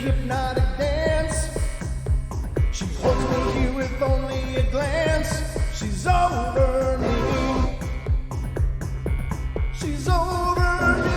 hypnotic dance. She holds me here with only a glance. She's over me. She's over me.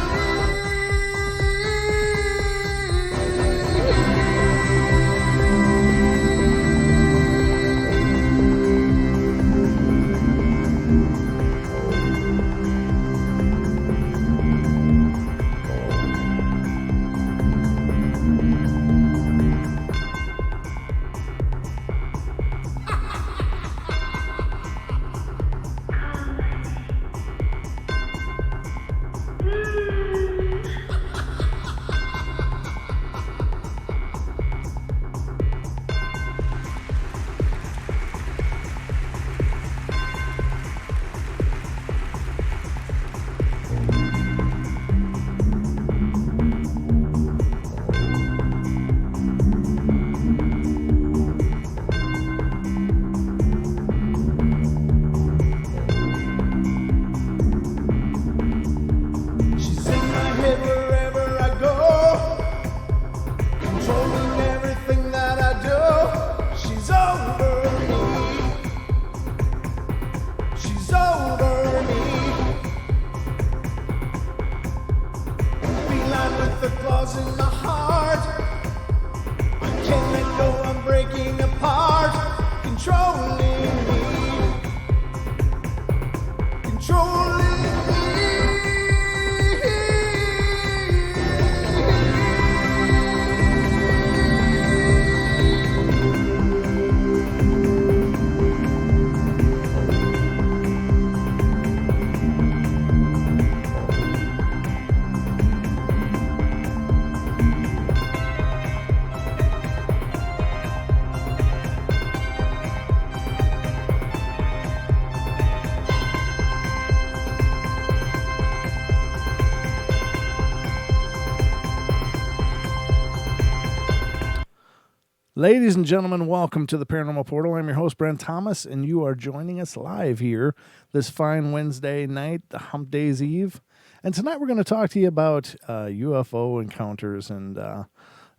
Ladies and gentlemen, welcome to the Paranormal Portal. I'm your host, Brent Thomas, and you are joining us live here this fine Wednesday night, the Hump Day's Eve. And tonight we're going to talk to you about UFO encounters and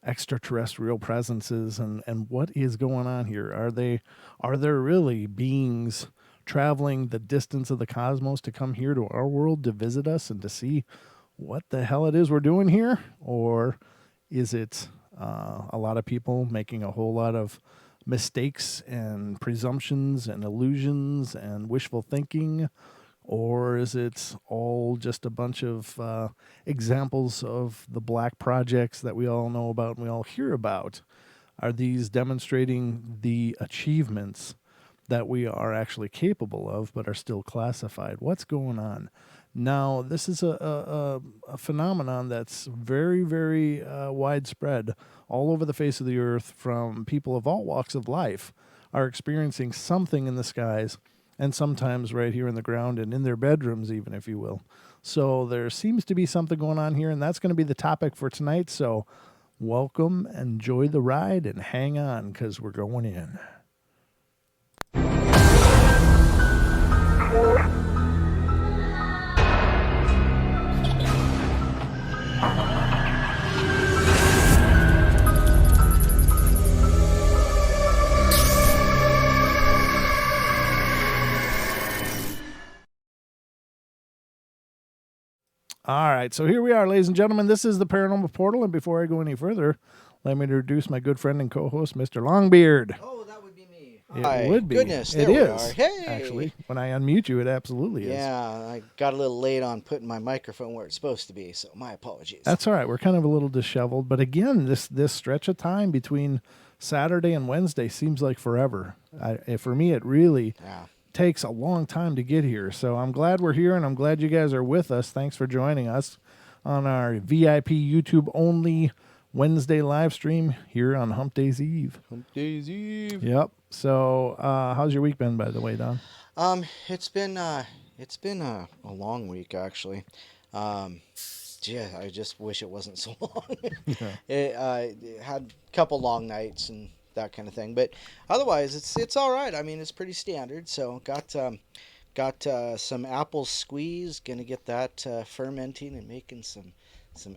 extraterrestrial presences and what is going on here. Are there really beings traveling the distance of the cosmos to come here to our world to visit us and to see what the hell it is we're doing here? Or is it a lot of people making a whole lot of mistakes and presumptions and illusions and wishful thinking? Or is it all just a bunch of examples of the black projects that we all know about and we all hear about? Are these demonstrating the achievements that we are actually capable of but are still classified? What's going on? Now, this is a phenomenon that's very, very widespread all over the face of the earth. From people of all walks of life are experiencing something in the skies, and sometimes right here in the ground and in their bedrooms even, if you will. So there seems to be something going on here, and that's going to be the topic for tonight. So welcome, enjoy the ride, and hang on, because we're going in. All right, so here we are, ladies and gentlemen. This is the Paranormal Portal, and before I go any further, let me introduce my good friend and co-host, Mr. Longbeard. Oh, that would be me. It would be. Goodness, it there is. We are. Hey! Actually, when I unmute you, it absolutely is. Yeah, I got a little late on putting my microphone where it's supposed to be, so my apologies. That's all right. We're kind of a little disheveled, but again, this stretch of time between Saturday and Wednesday seems like forever. For me, it really takes a long time to get here. So I'm glad we're here, and I'm glad you guys are with us. Thanks for joining us on our VIP YouTube only Wednesday live stream here on Hump Day's Eve. Hump Day's Eve. Yep. So how's your week been, by the way, Don? It's been a long week, actually. Yeah, I just wish it wasn't so long. It had a couple long nights and that kind of thing, but otherwise it's all right. I mean, it's pretty standard. So got got some apple squeeze. Gonna get that fermenting and making some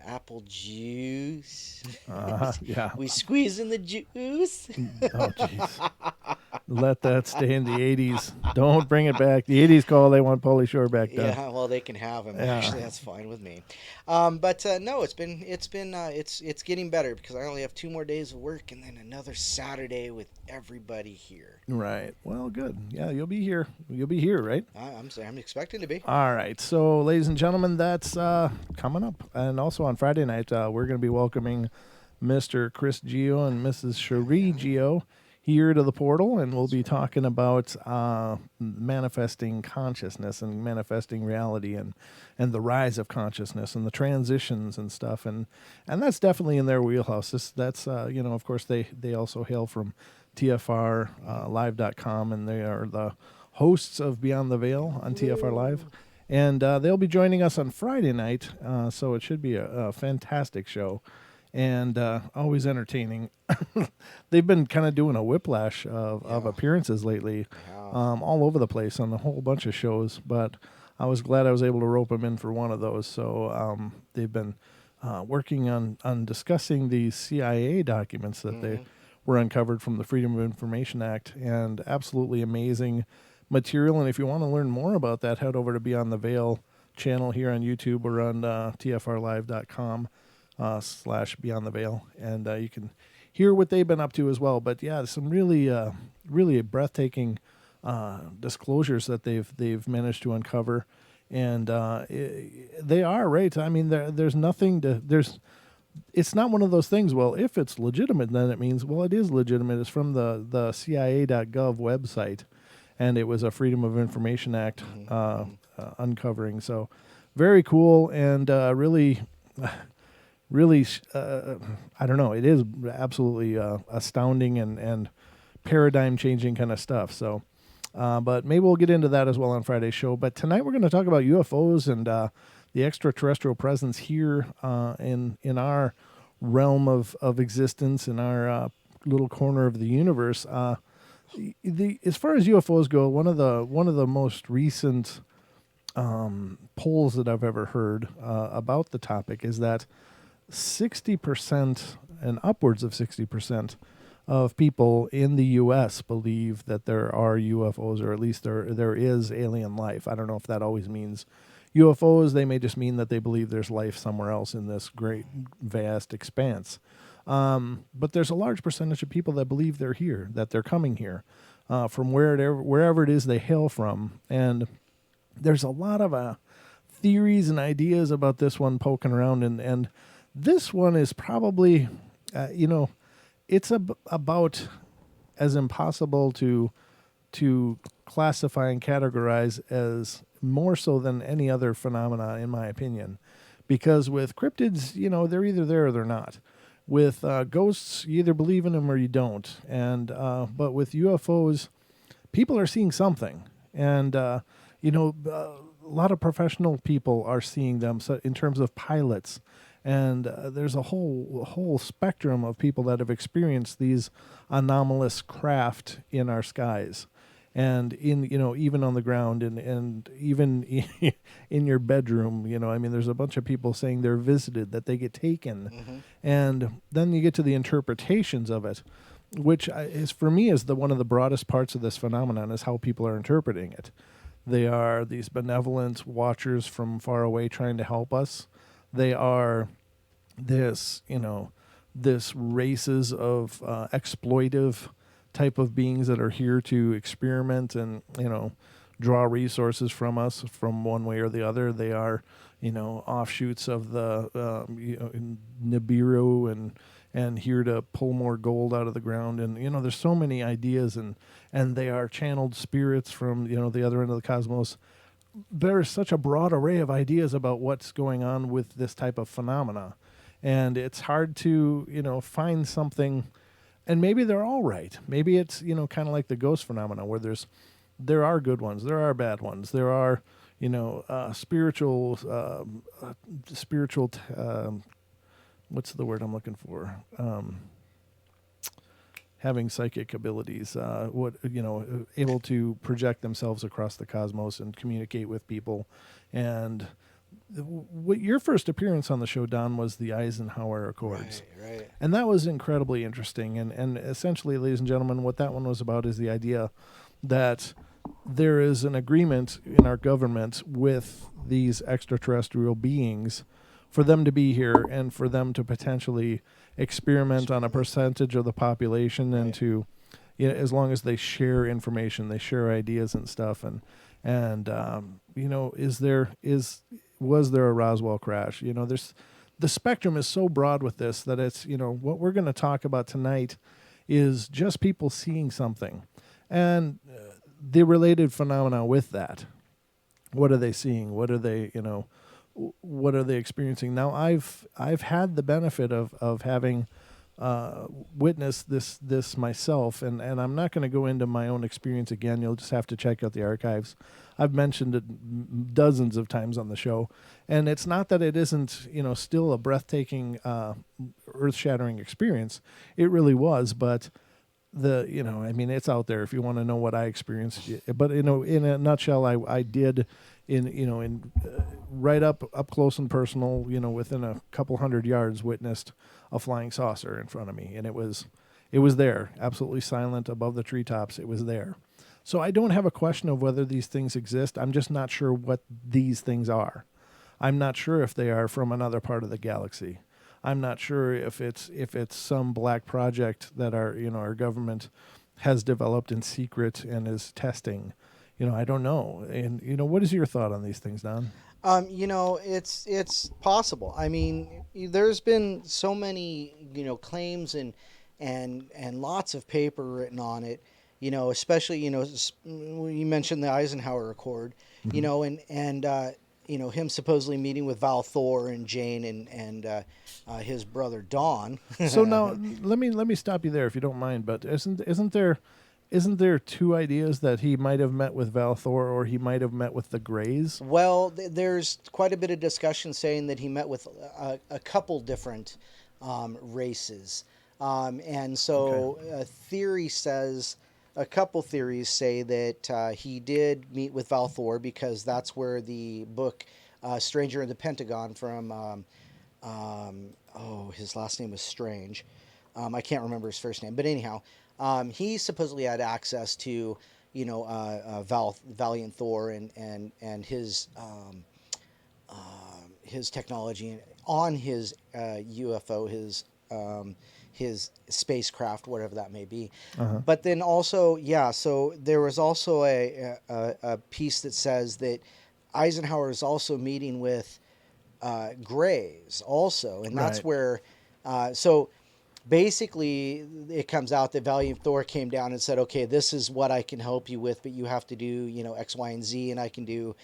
apple juice. Yeah. We squeeze in the juice. Oh, jeez. Let that stay in the 80s. Don't bring it back. The 80s call, they want Pauly Shore back then. Yeah, well, they can have him. Yeah. Actually, that's fine with me. But no, it's getting better because I only have 2 more days of work and then another Saturday with everybody here. Right. Well, good. Yeah, you'll be here. You'll be here, right? I'm expecting to be. All right. So, ladies and gentlemen, that's coming up. And also on Friday night, we're going to be welcoming Mr. Chris Gio and Mrs. Cherie Gio here to the portal, and we'll be talking about manifesting consciousness and manifesting reality and the rise of consciousness and the transitions and stuff. And that's definitely in their wheelhouse. That's of course, they also hail from TFRlive.com, and they are the hosts of Beyond the Veil on TFR Live. And they'll be joining us on Friday night, so it should be a fantastic show and always entertaining. They've been kind of doing a whiplash of appearances lately, all over the place on a whole bunch of shows, but I was glad I was able to rope them in for one of those. So they've been working on discussing the CIA documents that they were uncovered from the Freedom of Information Act, and absolutely amazing material. And if you want to learn more about that, head over to Beyond the Veil channel here on YouTube or on tfrlive.com /Beyond the Veil, and you can hear what they've been up to as well. But yeah, some really breathtaking disclosures that they've managed to uncover, and they are right. I mean, there's nothing to It's not one of those things. Well, if it's legitimate, then it means it is legitimate. It's from the CIA.gov website, and it was a Freedom of Information Act uncovering. So very cool, and really, I don't know. It is absolutely astounding and paradigm-changing kind of stuff. So, but maybe we'll get into that as well on Friday's show. But tonight we're going to talk about UFOs and the extraterrestrial presence here in our realm of existence, in our little corner of the universe. As far as UFOs go, one of the most recent polls that I've ever heard about the topic is that 60% and upwards of 60% of people in the U.S. believe that there are UFOs, or at least there is alien life. I don't know if that always means UFOs. They may just mean that they believe there's life somewhere else in this great, vast expanse. But there's a large percentage of people that believe they're here, that they're coming here from wherever it is they hail from. And there's a lot of theories and ideas about this one poking around, and this one is probably, it's about as impossible to classify and categorize as more so than any other phenomena, in my opinion. Because with cryptids, they're either there or they're not. With ghosts, you either believe in them or you don't. And but with UFOs, people are seeing something. And, a lot of professional people are seeing them, so in terms of pilots. And there's a whole spectrum of people that have experienced these anomalous craft in our skies, and even on the ground, and even in your bedroom. There's a bunch of people saying they're visited, that they get taken, and then you get to the interpretations of it, which is for me is one of the broadest parts of this phenomenon, is how people are interpreting it. They are these benevolent watchers from far away trying to help us. They are this races of exploitive type of beings that are here to experiment and, draw resources from us from one way or the other. They are, offshoots of the Nibiru and here to pull more gold out of the ground. And, there's so many ideas, and they are channeled spirits from, the other end of the cosmos. There's such a broad array of ideas about what's going on with this type of phenomena. And it's hard to, find something, and maybe they're all right. Maybe it's, kind of like the ghost phenomena, where there are good ones, there are bad ones, there are, spiritual, what's the word I'm looking for? having psychic abilities, able to project themselves across the cosmos and communicate with people. And what your first appearance on the show, Don, was the Eisenhower Accords. Right. And that was incredibly interesting. And essentially, ladies and gentlemen, what that one was about is the idea that there is an agreement in our government with these extraterrestrial beings for them to be here and for them to potentially experiment on a percentage of the population, and to, as long as they share information, they share ideas and stuff. Was there a Roswell crash? The spectrum is so broad with this that it's, what we're going to talk about tonight is just people seeing something, and the related phenomena with that. What are they seeing? What are they, what are they experiencing? Now, I've had the benefit of having witnessed this myself, and I'm not going to go into my own experience again. You'll just have to check out the archives. I've mentioned it dozens of times on the show, and it's not that it isn't, still a breathtaking, earth-shattering experience. It really was, but it's out there if you want to know what I experienced. But in a nutshell, I did right up close and personal, within a couple hundred yards, witnessed a flying saucer in front of me, and it was there, absolutely silent above the treetops. It was there. So I don't have a question of whether these things exist. I'm just not sure what these things are. I'm not sure if they are from another part of the galaxy. I'm not sure if it's some black project that our government has developed in secret and is testing. I don't know. And what is your thought on these things, Don? It's possible. I mean, there's been so many claims and lots of paper written on it. Especially you mentioned the Eisenhower Accord. And him supposedly meeting with Val Thor and Jane and his brother Don. So now let me stop you there if you don't mind. But isn't there two ideas that he might have met with Val Thor, or he might have met with the Greys? Well, there's quite a bit of discussion saying that he met with a couple different races, and so a couple theories say that he did meet with Val Thor, because that's where the book Stranger in the Pentagon from, his last name was Strange. I can't remember his first name, but anyhow, he supposedly had access to, Valiant Thor and his technology on his UFO, his spacecraft, whatever that may be. But then also, so there was also a piece that says that Eisenhower is also meeting with Greys also, and that's where, so basically it comes out that Valiant Thor came down and said, okay, this is what I can help you with, but you have to do, X, Y, and Z, and I can do,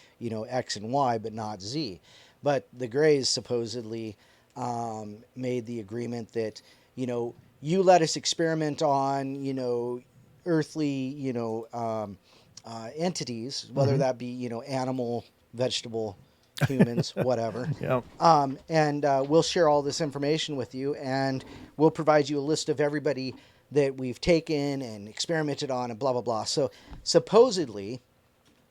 X and Y, but not Z. But the Greys supposedly made the agreement that, you let us experiment on, earthly, entities, whether that be, animal, vegetable, humans, whatever. And we'll share all this information with you, and we'll provide you a list of everybody that we've taken and experimented on, and blah, blah, blah. So supposedly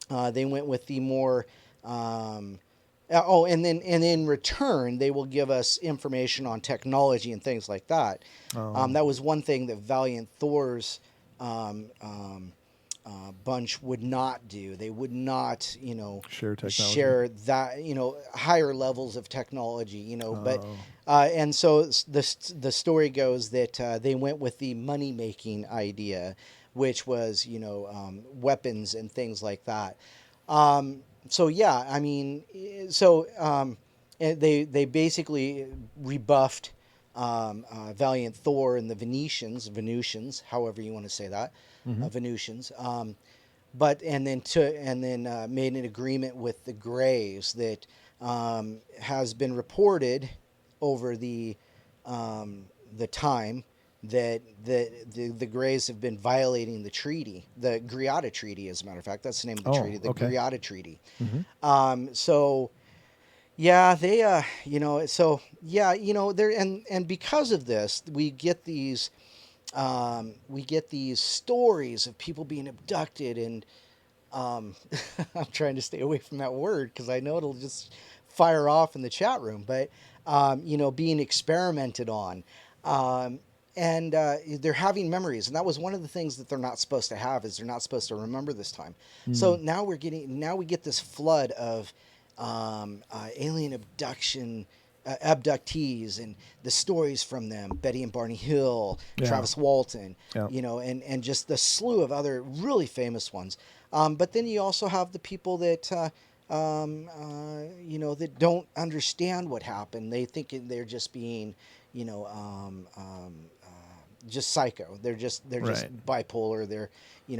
they went with the more... and then in return, they will give us information on technology and things like that. That was one thing that Valiant Thor's bunch would not do. They would not, share technology. Share that, higher levels of technology, But and so the story goes that they went with the money making idea, which was weapons and things like that. So yeah, I mean, they basically rebuffed Valiant Thor and the Venusians, however you want to say that, Venusians. But then made an agreement with the Greys that has been reported over the time that the Greys have been violating the treaty, the Greada Treaty, as a matter of fact. That's the name of the treaty, the Greada Treaty. So yeah, they there, and because of this, we get these we get these stories of people being abducted, and I'm trying to stay away from that word because I know it'll just fire off in the chat room, but being experimented on. Um, and they're having memories, and that was one of the things that they're not supposed to have, is they're not supposed to remember this time. So now we get this flood of alien abduction, abductees, and the stories from them, Betty and Barney Hill, Yeah. Travis Walton, Yeah. and just the slew of other really famous ones. But then you also have the people that that don't understand what happened. They think they're just being, just psycho. They're just Right. bipolar. They're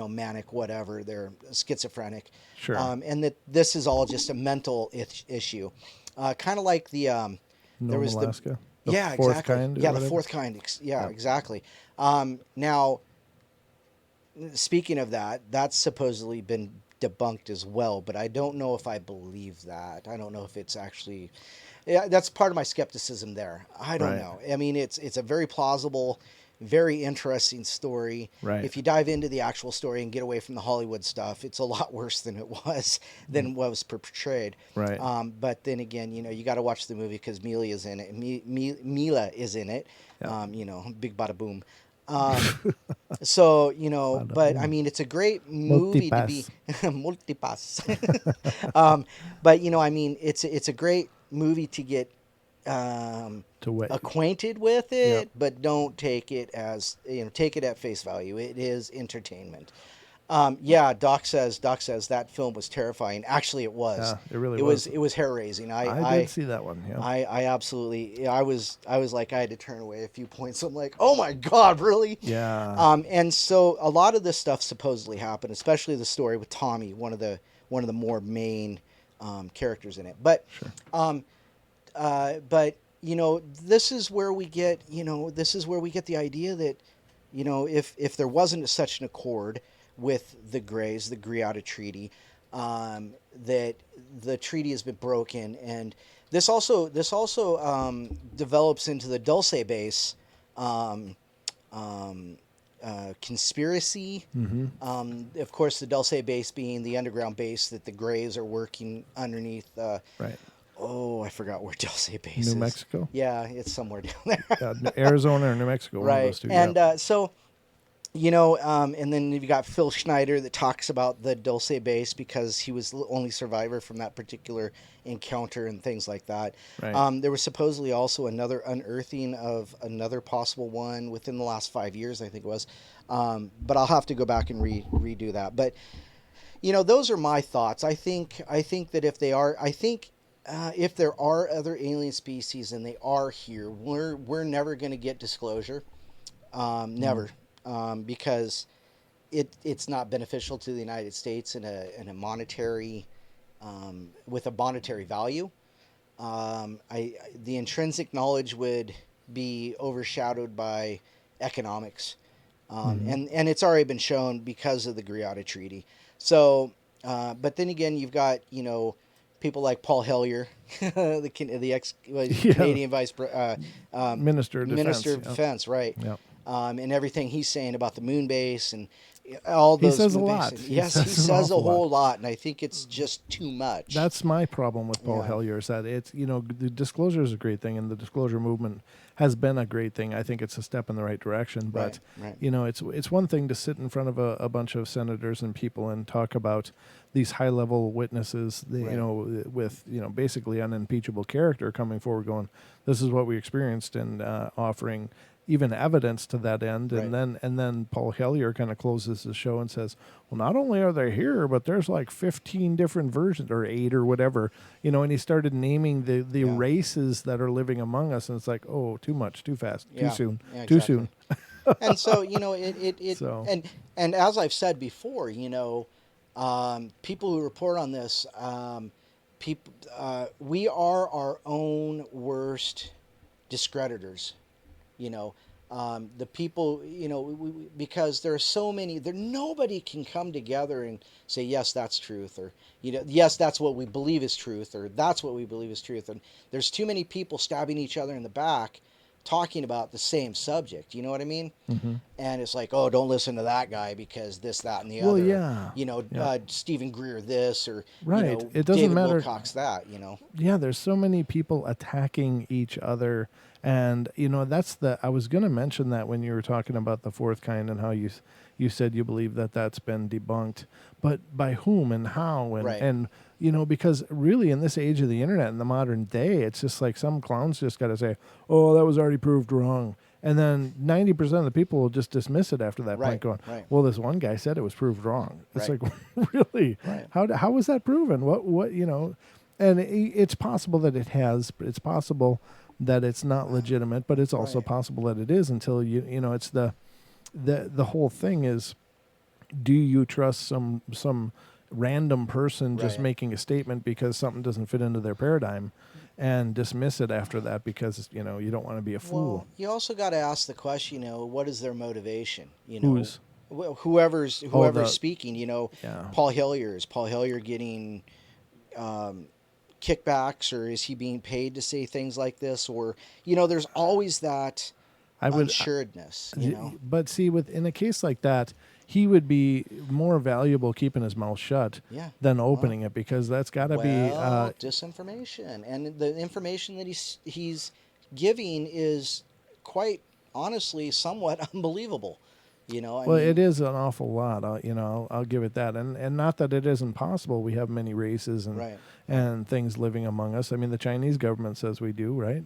manic, whatever. They're schizophrenic. Sure. And that this is all just a mental issue, kind of like the there Nome, was Alaska. the The yeah fourth exactly kind or yeah the whatever? fourth kind Yeah. exactly. Now, speaking of that, that's supposedly been debunked as well, but I don't know if I believe that. I don't know if it's actually. Yeah, that's part of my skepticism there. I don't Right. know. I mean, it's a very plausible, very interesting story. Right. If you dive into the actual story and get away from the Hollywood stuff, it's a lot worse than it was than what was portrayed. Right. But then again, you got to watch the movie because Mila is in it. Mila is in it. Yeah. Big bada boom. So, but I boom. mean, it's a great movie to be multipass. But I mean, it's a great movie to get To wet. acquainted with it, Yep. but don't take it as take it at face value. It is entertainment. Doc says that film was terrifying. Actually, it was. Yeah, it really was. It was hair raising. I did see that one. Yeah. I absolutely. I was like, I had to turn away a few points. I'm like, oh my god, really? Yeah. And so a lot of this stuff supposedly happened, especially the story with Tommy, one of the more main characters in it. But Sure. but this is where we get the idea that if there wasn't such an accord with the Greys, the Greada Treaty, that the treaty has been broken, and this also develops into the Dulce Base conspiracy. Of course, the Dulce Base being the underground base that the Greys are working underneath. Right. Oh, I forgot where Dulce Base is. New Mexico. Yeah, it's somewhere down there. Arizona or New Mexico. One of Right. those two. And yeah. so, and then you've got Phil Schneider that talks about the Dulce Base because he was the only survivor from that particular encounter and things like that. Right. There was supposedly also another unearthing of another possible one within the last 5 years, I think it was. But I'll have to go back and redo that. But those are my thoughts. I think that if there are other alien species and they are here, we're never going to get disclosure. Never. Because it's not beneficial to the United States in a monetary with a monetary value. The intrinsic knowledge would be overshadowed by economics, and it's already been shown because of the Greada Treaty. So, but then again, you've got people like Paul Hellyer, the Canadian Minister of Defense. Minister of Defense, right? Yep. And everything he's saying about the moon base and all He those. says a moon lot. bases. He Yes, he says an says a awful whole lot, and I think it's just too much. That's my problem with Paul Yeah. Hellyer, is that it's, the disclosure is a great thing, and the disclosure movement has been a great thing. I think it's a step in the right direction, but Right. it's one thing to sit in front of a bunch of senators and people and talk about these high level witnesses, Right. with basically unimpeachable character coming forward, going, this is what we experienced, and offering even evidence to that end. Right. And then Paul Hellyer kind of closes the show and says, well, not only are they here, but there's like 15 different versions, or 8 or whatever, and he started naming the Yeah. races that are living among us, and it's like, oh, too much, too fast, too Yeah. soon, Yeah, too exactly. soon. And so it So. and as I've said before, people who report on this, we are our own worst discreditors. The people, because there are so many, nobody can come together and say, yes, that's truth, or, yes, that's what we believe is truth, or that's what we believe is truth. And there's too many people stabbing each other in the back talking about the same subject. You know what I mean? Mm-hmm. And it's like, oh, don't listen to that guy because this, that, and the Well, other. yeah. Stephen Greer this, or Right. It doesn't David matter. Wilcox that. Yeah, there's so many people attacking each other, and I was going to mention that when you were talking about the fourth kind and how you said you believe that that's been debunked, but by whom and how, and Right. and because really in this age of the internet in the modern day, it's just like some clowns just got to say, oh, that was already proved wrong. And then 90% of the people will just dismiss it after that point, going, right. well, this one guy said it was proved wrong. It's Right. like, really? Right. How was that proven? What And it's possible that it has. It's possible that it's not legitimate, but it's also Right. possible that it is. Until it's the whole thing is, do you trust some random person just Right. making a statement because something doesn't fit into their paradigm, and dismiss it after that because you don't want to be a fool? Well, you also got to ask the question, what is their motivation? Who's? Whoever's speaking. Yeah. Paul Hillier getting kickbacks, or is he being paid to say things like this? Or there's always that unsuredness. But see, in a case like that, he would be more valuable keeping his mouth shut than opening it, because that's got to be disinformation, and the information that he's giving is quite honestly somewhat unbelievable. It is an awful lot. I'll give it that, and not that it isn't possible. We have many races and things living among us. I mean, the Chinese government says we do, right?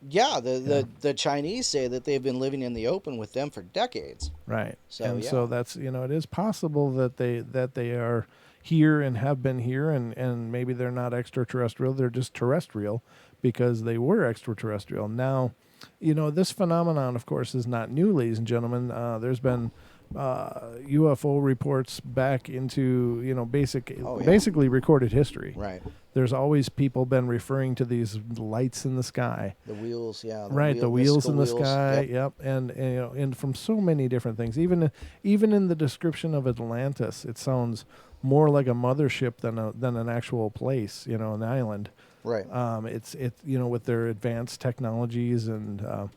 Yeah, the Chinese say that they've been living in the open with them for decades. Right. So so that's it is possible that they are here and have been here, and maybe they're not extraterrestrial, they're just terrestrial because they were extraterrestrial. Now, this phenomenon, of course, is not new, ladies and gentlemen. There's been UFO reports back into basically recorded history. Right. There's always people been referring to these lights in the sky. The wheels, yeah. The wheels in the sky. Yep. And from so many different things. Even in the description of Atlantis, it sounds more like a mothership than an actual place, an island. Right. It's with their advanced technologies and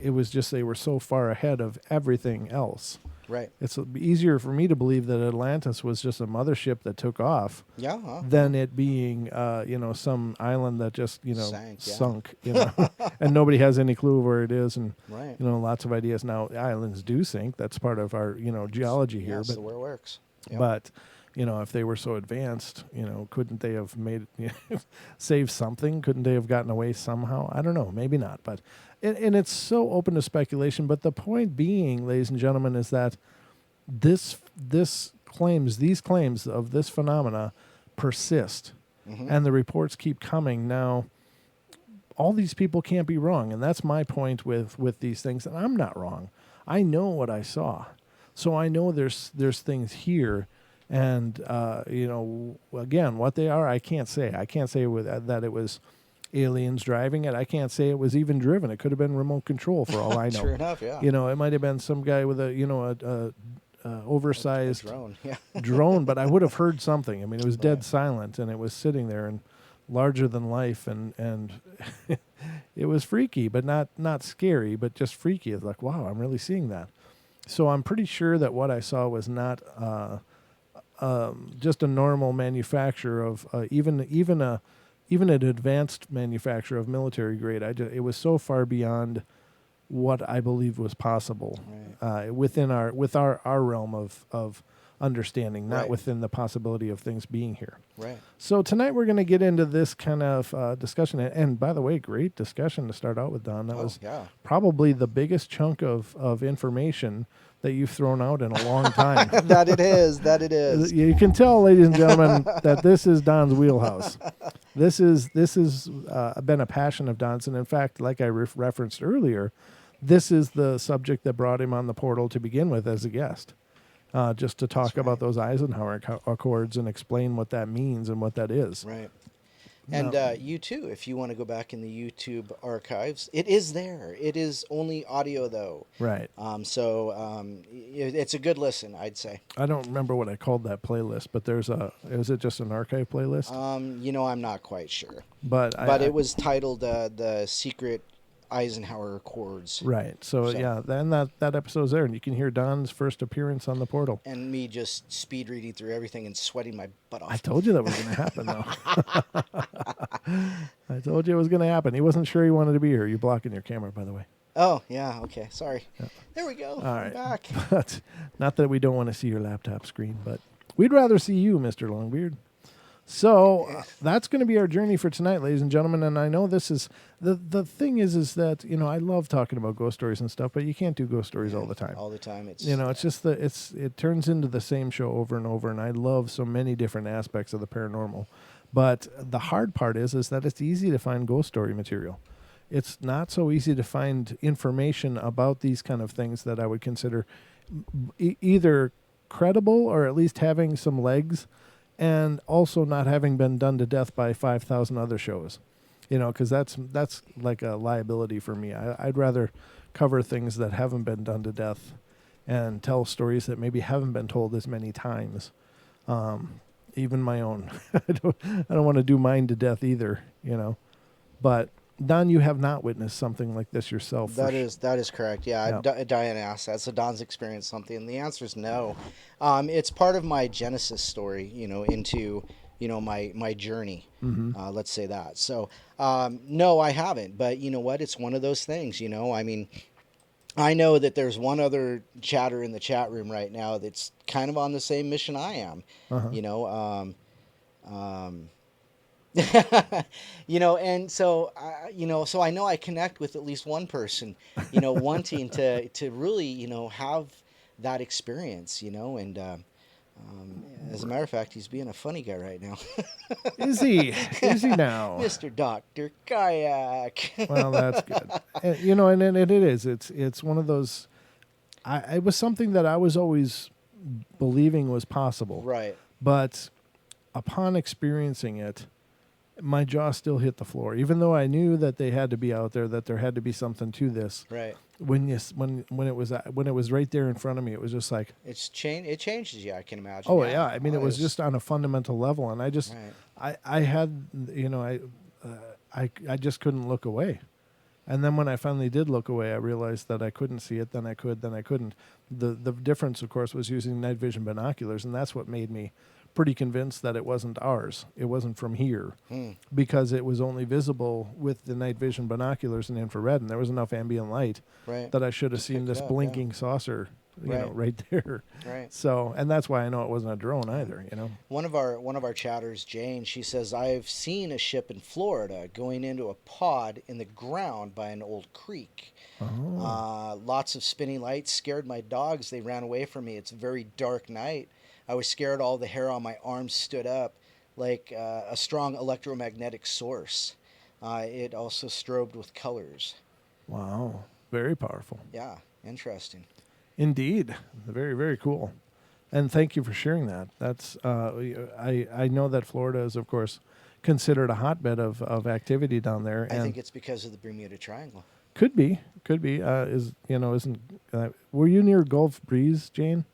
it was just they were so far ahead of everything else. Right. It's easier for me to believe that Atlantis was just a mothership that took off than it being, some island that just, sunk, and nobody has any clue where it is. And, lots of ideas. Now, islands do sink. That's part of our, geology here. That's the way it works. Yep. But, if they were so advanced, couldn't they have made saved something? Couldn't they have gotten away somehow? I don't know. Maybe not. But and it's so open to speculation. But the point being, ladies and gentlemen, is that these claims of this phenomena persist, and the reports keep coming. Now, all these people can't be wrong, and that's my point with these things. And I'm not wrong. I know what I saw, so I know there's things here. And, again, what they are, I can't say. I can't say that it was aliens driving it. I can't say it was even driven. It could have been remote control for all I know. Sure enough, yeah. It might have been some guy with a oversized drone, drone, but I would have heard something. I mean, it was dead silent, and it was sitting there and larger than life, and it was freaky, but not scary, but just freaky. It's like, wow, I'm really seeing that. So I'm pretty sure that what I saw was not just a normal manufacture of even an advanced manufacture of military grade. It was so far beyond what I believed was possible within our realm of understanding, not within the possibility of things being here. Right. So tonight we're going to get into this kind of discussion. And by the way, great discussion to start out with, Don. That was probably the biggest chunk of information that you've thrown out in a long time. That it is. You can tell, ladies and gentlemen, that this is Don's wheelhouse. This has been a passion of Don's. And in fact, like I referenced earlier, this is the subject that brought him on the portal to begin with as a guest. Just to talk about those Eisenhower Accords and explain what that means and what that is. Right. And No. you too, if you want to go back in the YouTube archives, it is there. It is only audio though. Right. It's a good listen, I'd say. I don't remember what I called that playlist, but is it just an archive playlist? I'm not quite sure. But It was titled The Secret Eisenhower Accords. Right. So yeah, then that episode's there, and you can hear Don's first appearance on the portal. And me just speed reading through everything and sweating my butt off. I told you that was going to happen, though. I told you it was going to happen. He wasn't sure he wanted to be here. You're blocking your camera, by the way. Oh, yeah. Okay. Sorry. Yeah. There we go. All I'm right. back. But not that we don't want to see your laptop screen, but we'd rather see you, Mr. Longbeard. So that's going to be our journey for tonight, ladies and gentlemen. And I know this is the thing is that I love talking about ghost stories and stuff, but you can't do ghost stories all the time. All the time, it's It's just it turns into the same show over and over. And I love so many different aspects of the paranormal, but the hard part is that it's easy to find ghost story material. It's not so easy to find information about these kind of things that I would consider either credible or at least having some legs, and also not having been done to death by 5,000 other shows, because that's like a liability for me. I'd rather cover things that haven't been done to death and tell stories that maybe haven't been told as many times, even my own. I don't want to do mine to death either, but Don, you have not witnessed something like this yourself. That is correct. Yeah, Diane asked that. So Don's experienced something, and the answer is no. It's part of my genesis story, into my journey. Mm-hmm. Let's say that. So no, I haven't. But you know what? It's one of those things. I mean, I know that there's one other chatter in the chat room right now that's kind of on the same mission I am. Uh-huh. And so so I know I connect with at least one person, wanting to really, have that experience, and as a matter of fact, he's being a funny guy right now. Is he now? Mr. Dr. Kayak. Well, that's good. And it is. It's one of those. It was something that I was always believing was possible. Right. But upon experiencing it, my jaw still hit the floor, even though I knew that they had to be out there, that there had to be something to this. Right. When it was right there in front of me, it was just like It changes you, I can imagine. oh yeah. I mean, it was just on a fundamental level, and I just right. I had I just couldn't look away. And then when I finally did look away, I realized that I couldn't see it. Then I could. Then I couldn't. The difference, of course, was using night vision binoculars, and that's what made me pretty convinced that it wasn't ours. It wasn't from here, because it was only visible with the night vision binoculars and infrared, and there was enough ambient light that I should have seen this blinking saucer, right there. Right. So, and that's why I know it wasn't a drone either. One of our chatters, Jane, she says, I've seen a ship in Florida going into a pod in the ground by an old creek. Oh. Lots of spinning lights scared my dogs. They ran away from me. It's a very dark night. I was scared. All the hair on my arms stood up like a strong electromagnetic source. It also strobed with colors. Wow. Very powerful. Yeah. Interesting. Indeed. Very, very cool. And thank you for sharing that. That's I know that Florida is, of course, considered a hotbed of activity down there. I think it's because of the Bermuda Triangle. Could be. Were you near Gulf Breeze, Jane?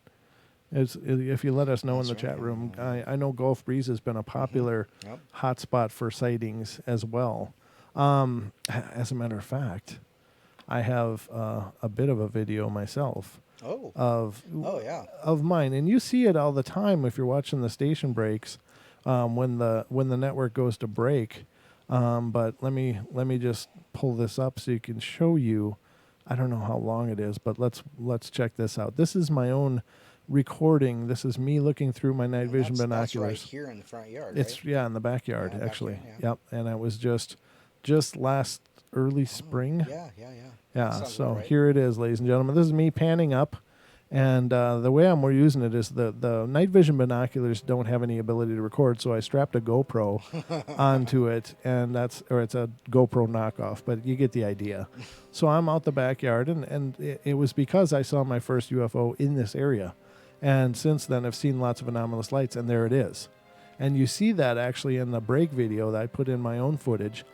If you let us know in the chat room, I know Gulf Breeze has been a popular hotspot for sightings as well. As a matter of fact, I have a bit of a video myself of mine, and you see it all the time if you're watching the station breaks when the network goes to break. But let me just pull this up so you can show you. I don't know how long it is, but let's check this out. This is my own recording. This is me looking through my night vision binoculars. That's right here in the front yard. It's right? in the backyard actually. Backyard, yeah. Yep, and it was just last early spring. Yeah. So right. Here it is, ladies and gentlemen. This is me panning up, and the way we're using it is the night vision binoculars don't have any ability to record, so I strapped a GoPro onto it, and it's a GoPro knockoff, but you get the idea. So I'm out the backyard, and it was because I saw my first UFO in this area. And since then, I've seen lots of anomalous lights, and there it is. And you see that actually in the break video that I put in my own footage.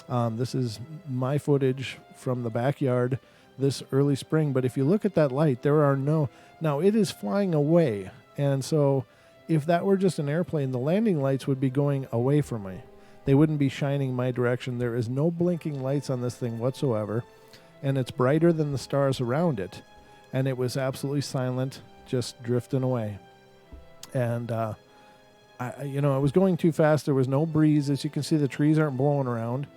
This is my footage from the backyard this early spring. But if you look at that light, there are no... Now, it is flying away. And so if that were just an airplane, the landing lights would be going away from me. They wouldn't be shining my direction. There is no blinking lights on this thing whatsoever. And it's brighter than the stars around it. And it was absolutely silent, just drifting away. And, it was going too fast. There was no breeze. As you can see, the trees aren't blowing around.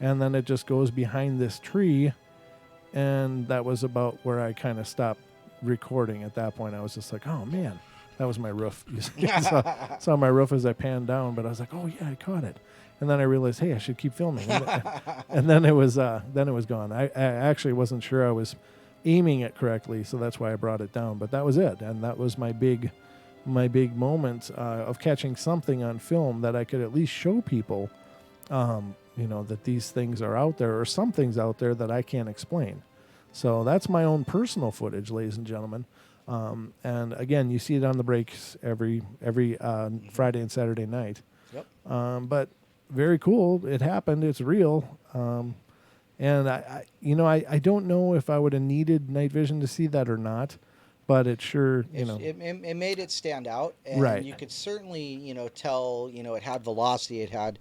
And then it just goes behind this tree. And that was about where I kind of stopped recording at that point. I was just like, oh, man, that was my roof. You saw my roof as I panned down. But I was like, oh, yeah, I caught it. And then I realized, hey, I should keep filming. And then it was gone. I actually wasn't sure I was aiming it correctly, so that's why I brought it down. But that was it, and that was my big moment of catching something on film that I could at least show people, that these things are out there, or some things out there that I can't explain. So that's my own personal footage, ladies and gentlemen. And again, you see it on the breaks every Friday and Saturday night. Yep. But very cool. It happened. It's real. And I don't know if I would have needed night vision to see that or not, but it sure, It made it stand out, and right. You could certainly, tell, it had velocity, it had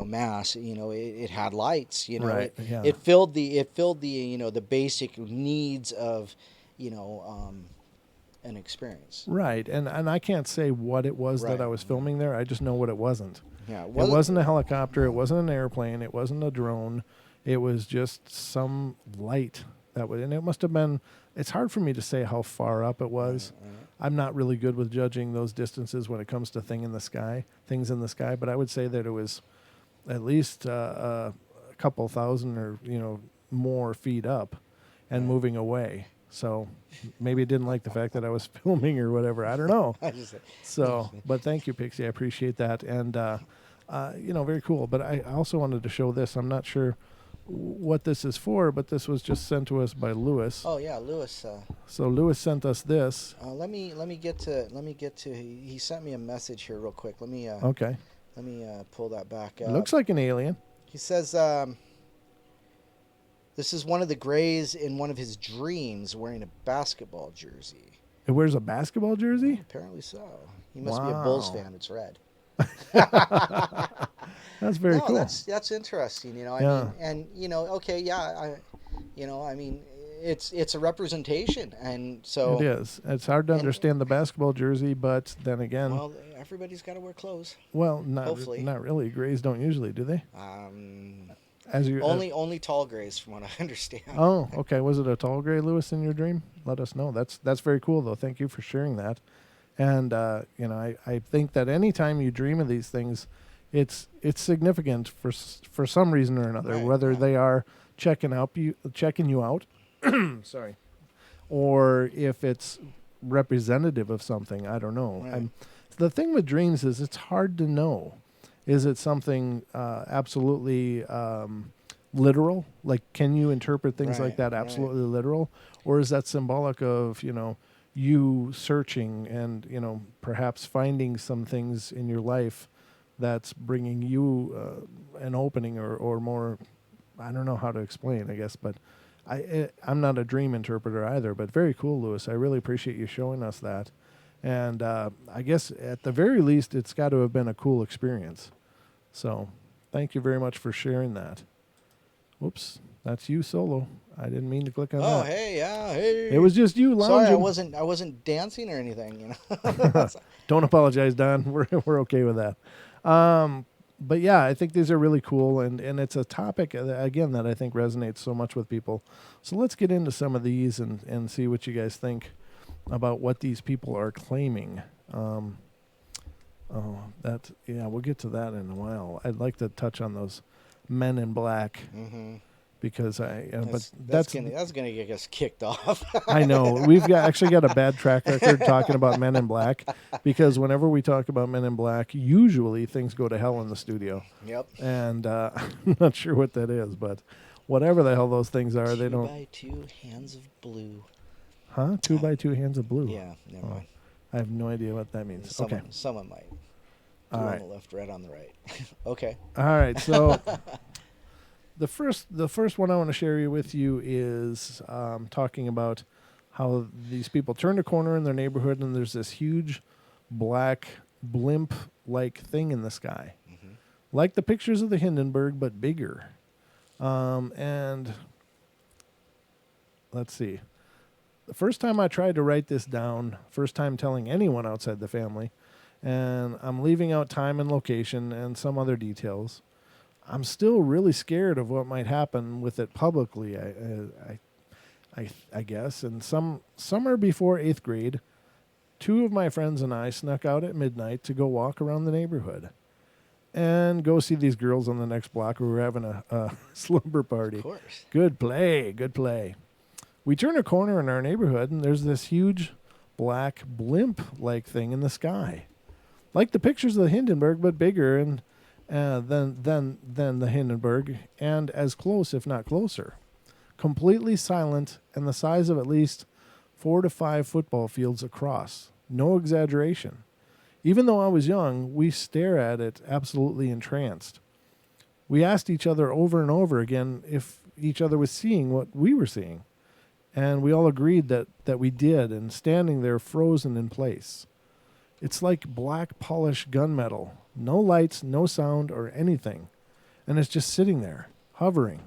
mass, it had lights, right. It filled the the basic needs of, an experience. Right. And I can't say what it was that I was filming there. I just know what it wasn't. Yeah. It wasn't a helicopter. It wasn't an airplane. It wasn't a drone. It was just some light and it must have been, it's hard for me to say how far up it was. I'm not really good with judging those distances when it comes to things in the sky, but I would say that it was at least a couple thousand or, more feet up and moving away. So maybe it didn't like the fact that I was filming or whatever. I don't know. But thank you, Pixie. I appreciate that. And, very cool. But I also wanted to show this. I'm not sure what this is for, but this was just sent to us by Lewis. Oh yeah, Lewis. So Lewis sent us this. Let me get to. He sent me a message here real quick. Okay. Let me pull that back up. It looks like an alien. He says, this is one of the Greys in one of his dreams wearing a basketball jersey. It wears a basketball jersey? Apparently so. He must be a Bulls fan. It's red. That's very cool. That's interesting. It's a representation, and so it is. It's hard to understand the basketball jersey, but then again, well, everybody's got to wear clothes. Well, hopefully. Not really. Greys don't usually, do they? Only tall Greys, from what I understand. Oh, okay. Was it a tall Grey, Lewis, in your dream? Let us know. That's very cool, though. Thank you for sharing that. And I think that anytime you dream of these things, it's significant for some reason or another, right, whether they are checking you out, sorry, or if it's representative of something. I don't know. Right. The thing with dreams is it's hard to know. Is it something absolutely literal? Like, can you interpret things like that absolutely literal? Or is that symbolic of, you searching and, perhaps finding some things in your life that's bringing you an opening or more, I don't know how to explain, I guess, but I'm not a dream interpreter either, but very cool, Lewis. I really appreciate you showing us that. And I guess at the very least, it's got to have been a cool experience. So thank you very much for sharing that. Whoops, that's you solo. I didn't mean to click on that. Oh, hey, yeah, hey. It was just you lounging. Sorry, I wasn't dancing or anything. Don't apologize, Don. We're okay with that. But yeah, I think these are really cool, and it's a topic, again, that I think resonates so much with people. So let's get into some of these and see what you guys think about what these people are claiming. We'll get to that in a while. I'd like to touch on those men in black. Mm-hmm. Because that's gonna get us kicked off. I know we've actually got a bad track record talking about Men in Black, because whenever we talk about Men in Black, usually things go to hell in the studio. Yep. And I'm not sure what that is, but whatever the hell those things are, they don't. 2 by 2 hands of blue. Huh? 2 by 2 hands of blue. Yeah. Never mind. I have no idea what that means. Someone might. Two All on right. the left, red on the right. Okay. All right. So the first one I want to share with you is talking about how these people turned a corner in their neighborhood and there's this huge black blimp-like thing in the sky, Hmm. like the pictures of the Hindenburg, but bigger. And let's see. The first time I tried to write this down, first time telling anyone outside the family, and I'm leaving out time and location and some other details. I'm still really scared of what might happen with it publicly. I guess. And summer before 8th grade, two of my friends and I snuck out at midnight to go walk around the neighborhood and go see these girls on the next block who were having a slumber party. Of course. Good play, good play. We turn a corner in our neighborhood and there's this huge black blimp-like thing in the sky, like the pictures of the Hindenburg, but bigger and than the Hindenburg, and as close, if not closer. Completely silent and the size of at least 4 to 5 football fields across. No exaggeration. Even though I was young, we stare at it absolutely entranced. We asked each other over and over again if each other was seeing what we were seeing. And we all agreed that we did, and standing there frozen in place. It's like black polished gunmetal. No lights, no sound, or anything. And it's just sitting there, hovering.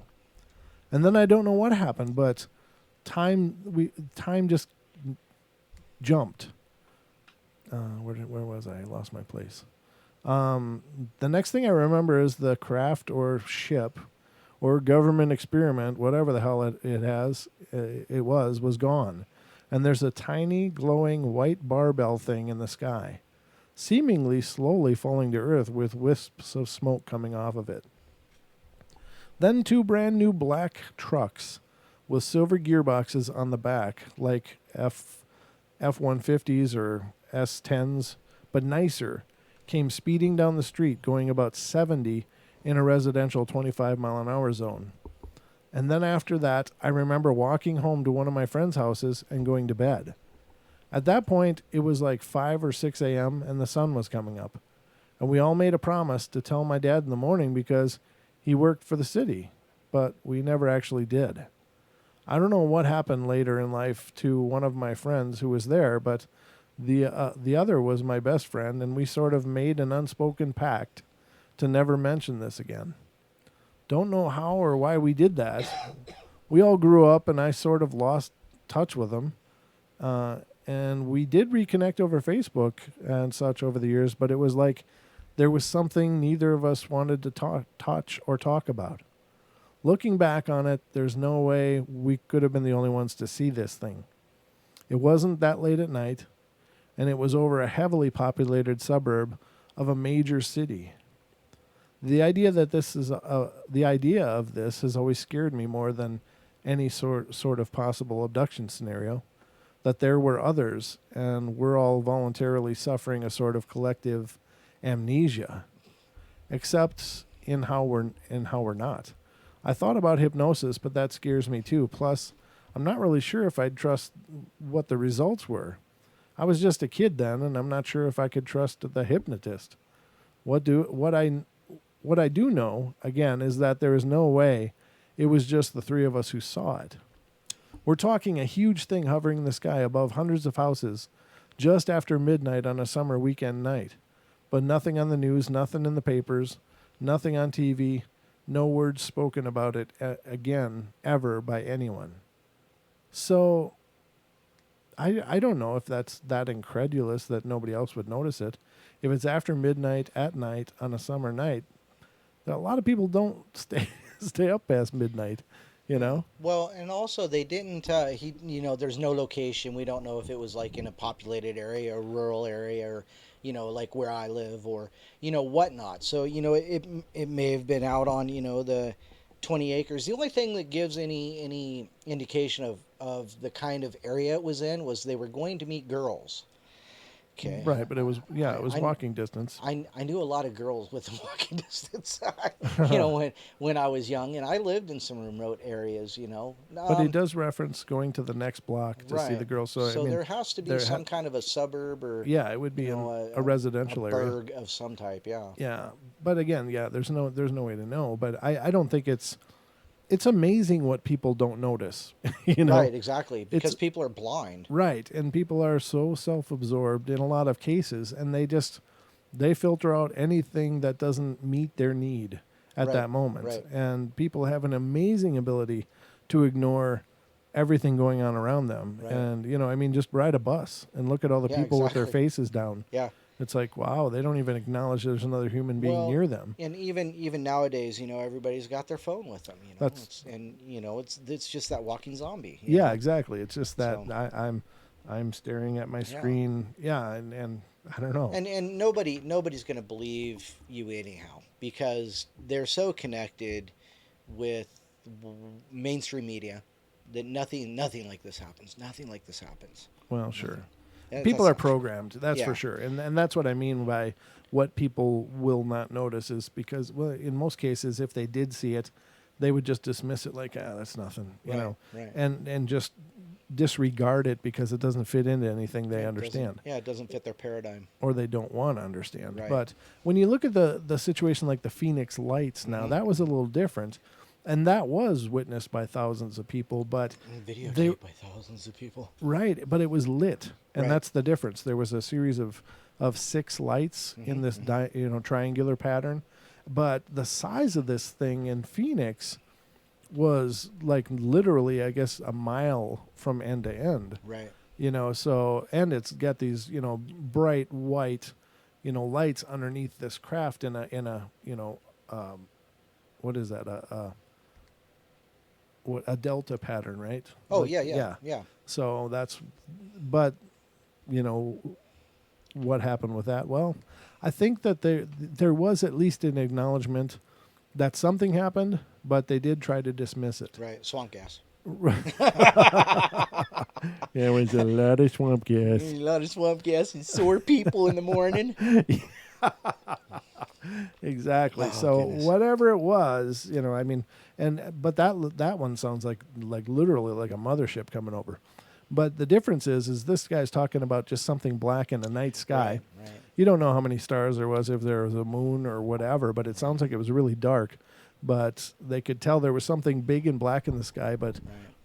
And then I don't know what happened, but time just jumped. Where was I? I lost my place. The next thing I remember is the craft or ship or government experiment, whatever the hell it was gone. And there's a tiny glowing white barbell thing in the sky, seemingly slowly falling to earth with wisps of smoke coming off of it. Then 2 brand new black trucks with silver gearboxes on the back, like F-150s or S-10s, but nicer, came speeding down the street going about 70 in a residential 25-mile-an-hour zone. And then after that, I remember walking home to one of my friends' houses and going to bed. At that point, it was like 5 or 6 a.m. and the sun was coming up. And we all made a promise to tell my dad in the morning because he worked for the city, but we never actually did. I don't know what happened later in life to one of my friends who was there, but the other was my best friend, and we sort of made an unspoken pact to never mention this again. Don't know how or why we did that. We all grew up, and I sort of lost touch with them. And we did reconnect over Facebook and such over the years, but it was like there was something neither of us wanted to touch or talk about. Looking back on it, there's no way we could have been the only ones to see this thing. It wasn't that late at night, and it was over a heavily populated suburb of a major city. The idea of this has always scared me more than any sort of possible abduction scenario. That there were others, and we're all voluntarily suffering a sort of collective amnesia, except in how we're not. I thought about hypnosis, but that scares me too. Plus, I'm not really sure if I'd trust what the results were. I was just a kid then, and I'm not sure if I could trust the hypnotist. What I do know, again, is that there is no way it was just the 3 of us who saw it. We're talking a huge thing hovering in the sky above hundreds of houses just after midnight on a summer weekend night. But nothing on the news, nothing in the papers, nothing on TV, no words spoken about it again, ever, by anyone. So, I don't know if that's that incredulous that nobody else would notice it. If it's after midnight, at night, on a summer night, a lot of people don't stay up past midnight, you know? Well, and also they didn't. There's no location. We don't know if it was like in a populated area or rural area, or like where I live, or whatnot. So it may have been out on the 20 acres. The only thing that gives any indication of the kind of area it was in was they were going to meet girls. Okay. Right, but it was it was I, walking distance. I knew a lot of girls with walking distance, when I was young, and I lived in some remote areas, But he does reference going to the next block to see the Right. girl. So I So mean, there has to be there, some kind of a suburb or, yeah, it would be in a a residential area. burg of some type. Yeah. Yeah, but again, there's no way to know. But I don't think it's amazing what people don't notice. Right. Exactly. It's Because people are blind. right, and people are so self-absorbed in a lot of cases, and they filter out anything that doesn't meet their need at Right, that moment. right. And people have an amazing ability to ignore everything going on around them. Right. And I mean, just ride a bus and look at all the Yeah, people with their exactly. faces down. Yeah. It's like, wow, they don't even acknowledge there's another human being Well, near them. and even nowadays, everybody's got their phone with them. That's It's just that walking zombie. yeah, exactly. It's just that So- I'm staring at my Yeah. screen. Yeah, and I don't know. And nobody's going to believe you anyhow because they're so connected with mainstream media that nothing like this happens. Nothing like this happens. Well, sure. And People that's- are programmed, that's Yeah. for sure. And that's what I mean by what people will not notice is because, well, in most cases, if they did see it, they would just dismiss it like, that's nothing, Right. and just disregard it because it doesn't fit into anything they It understand. doesn't- Yeah, it doesn't fit their paradigm. Or they don't want to understand. Right. But when you look at the situation like the Phoenix Lights now, that was a little different. And that was witnessed by thousands of people, but Videotaped by thousands of people. right, but it was lit, and Right. that's the difference. There was a series of 6 lights in this triangular pattern, but the size of this thing in Phoenix was like literally, I guess, a mile from end to end. Right. So and it's got these bright white lights underneath this craft in a what is that a delta pattern, right? Oh, Like, yeah. So but what happened with that? Well, I think that there was at least an acknowledgement that something happened, but they did try to dismiss it. Right. Swamp gas. There was a lot of swamp gas. A lot of swamp gas and sore people in the morning. Exactly. Oh, So goodness. whatever it was, I mean, but that one sounds like literally like a mothership coming over. But the difference is this guy's talking about just something black in the night sky. Right. You don't know how many stars there was, if there was a moon or whatever, but it sounds like it was really dark. But they could tell there was something big and black in the sky, but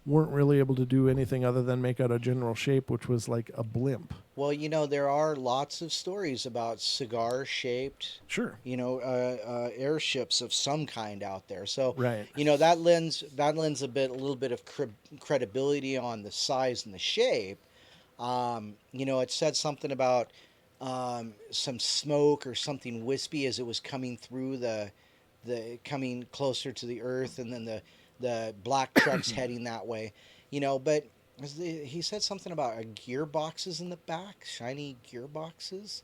weren't really able to do anything other than make out a general shape, which was like a blimp. Well, there are lots of stories about cigar-shaped, Sure. airships of some kind out there. So, Right. that lends a little bit of credibility on the size and the shape. It said something about some smoke or something wispy as it was coming through the coming closer to the earth, and then the black trucks heading that way. But he said something about gearboxes in the back, shiny gearboxes.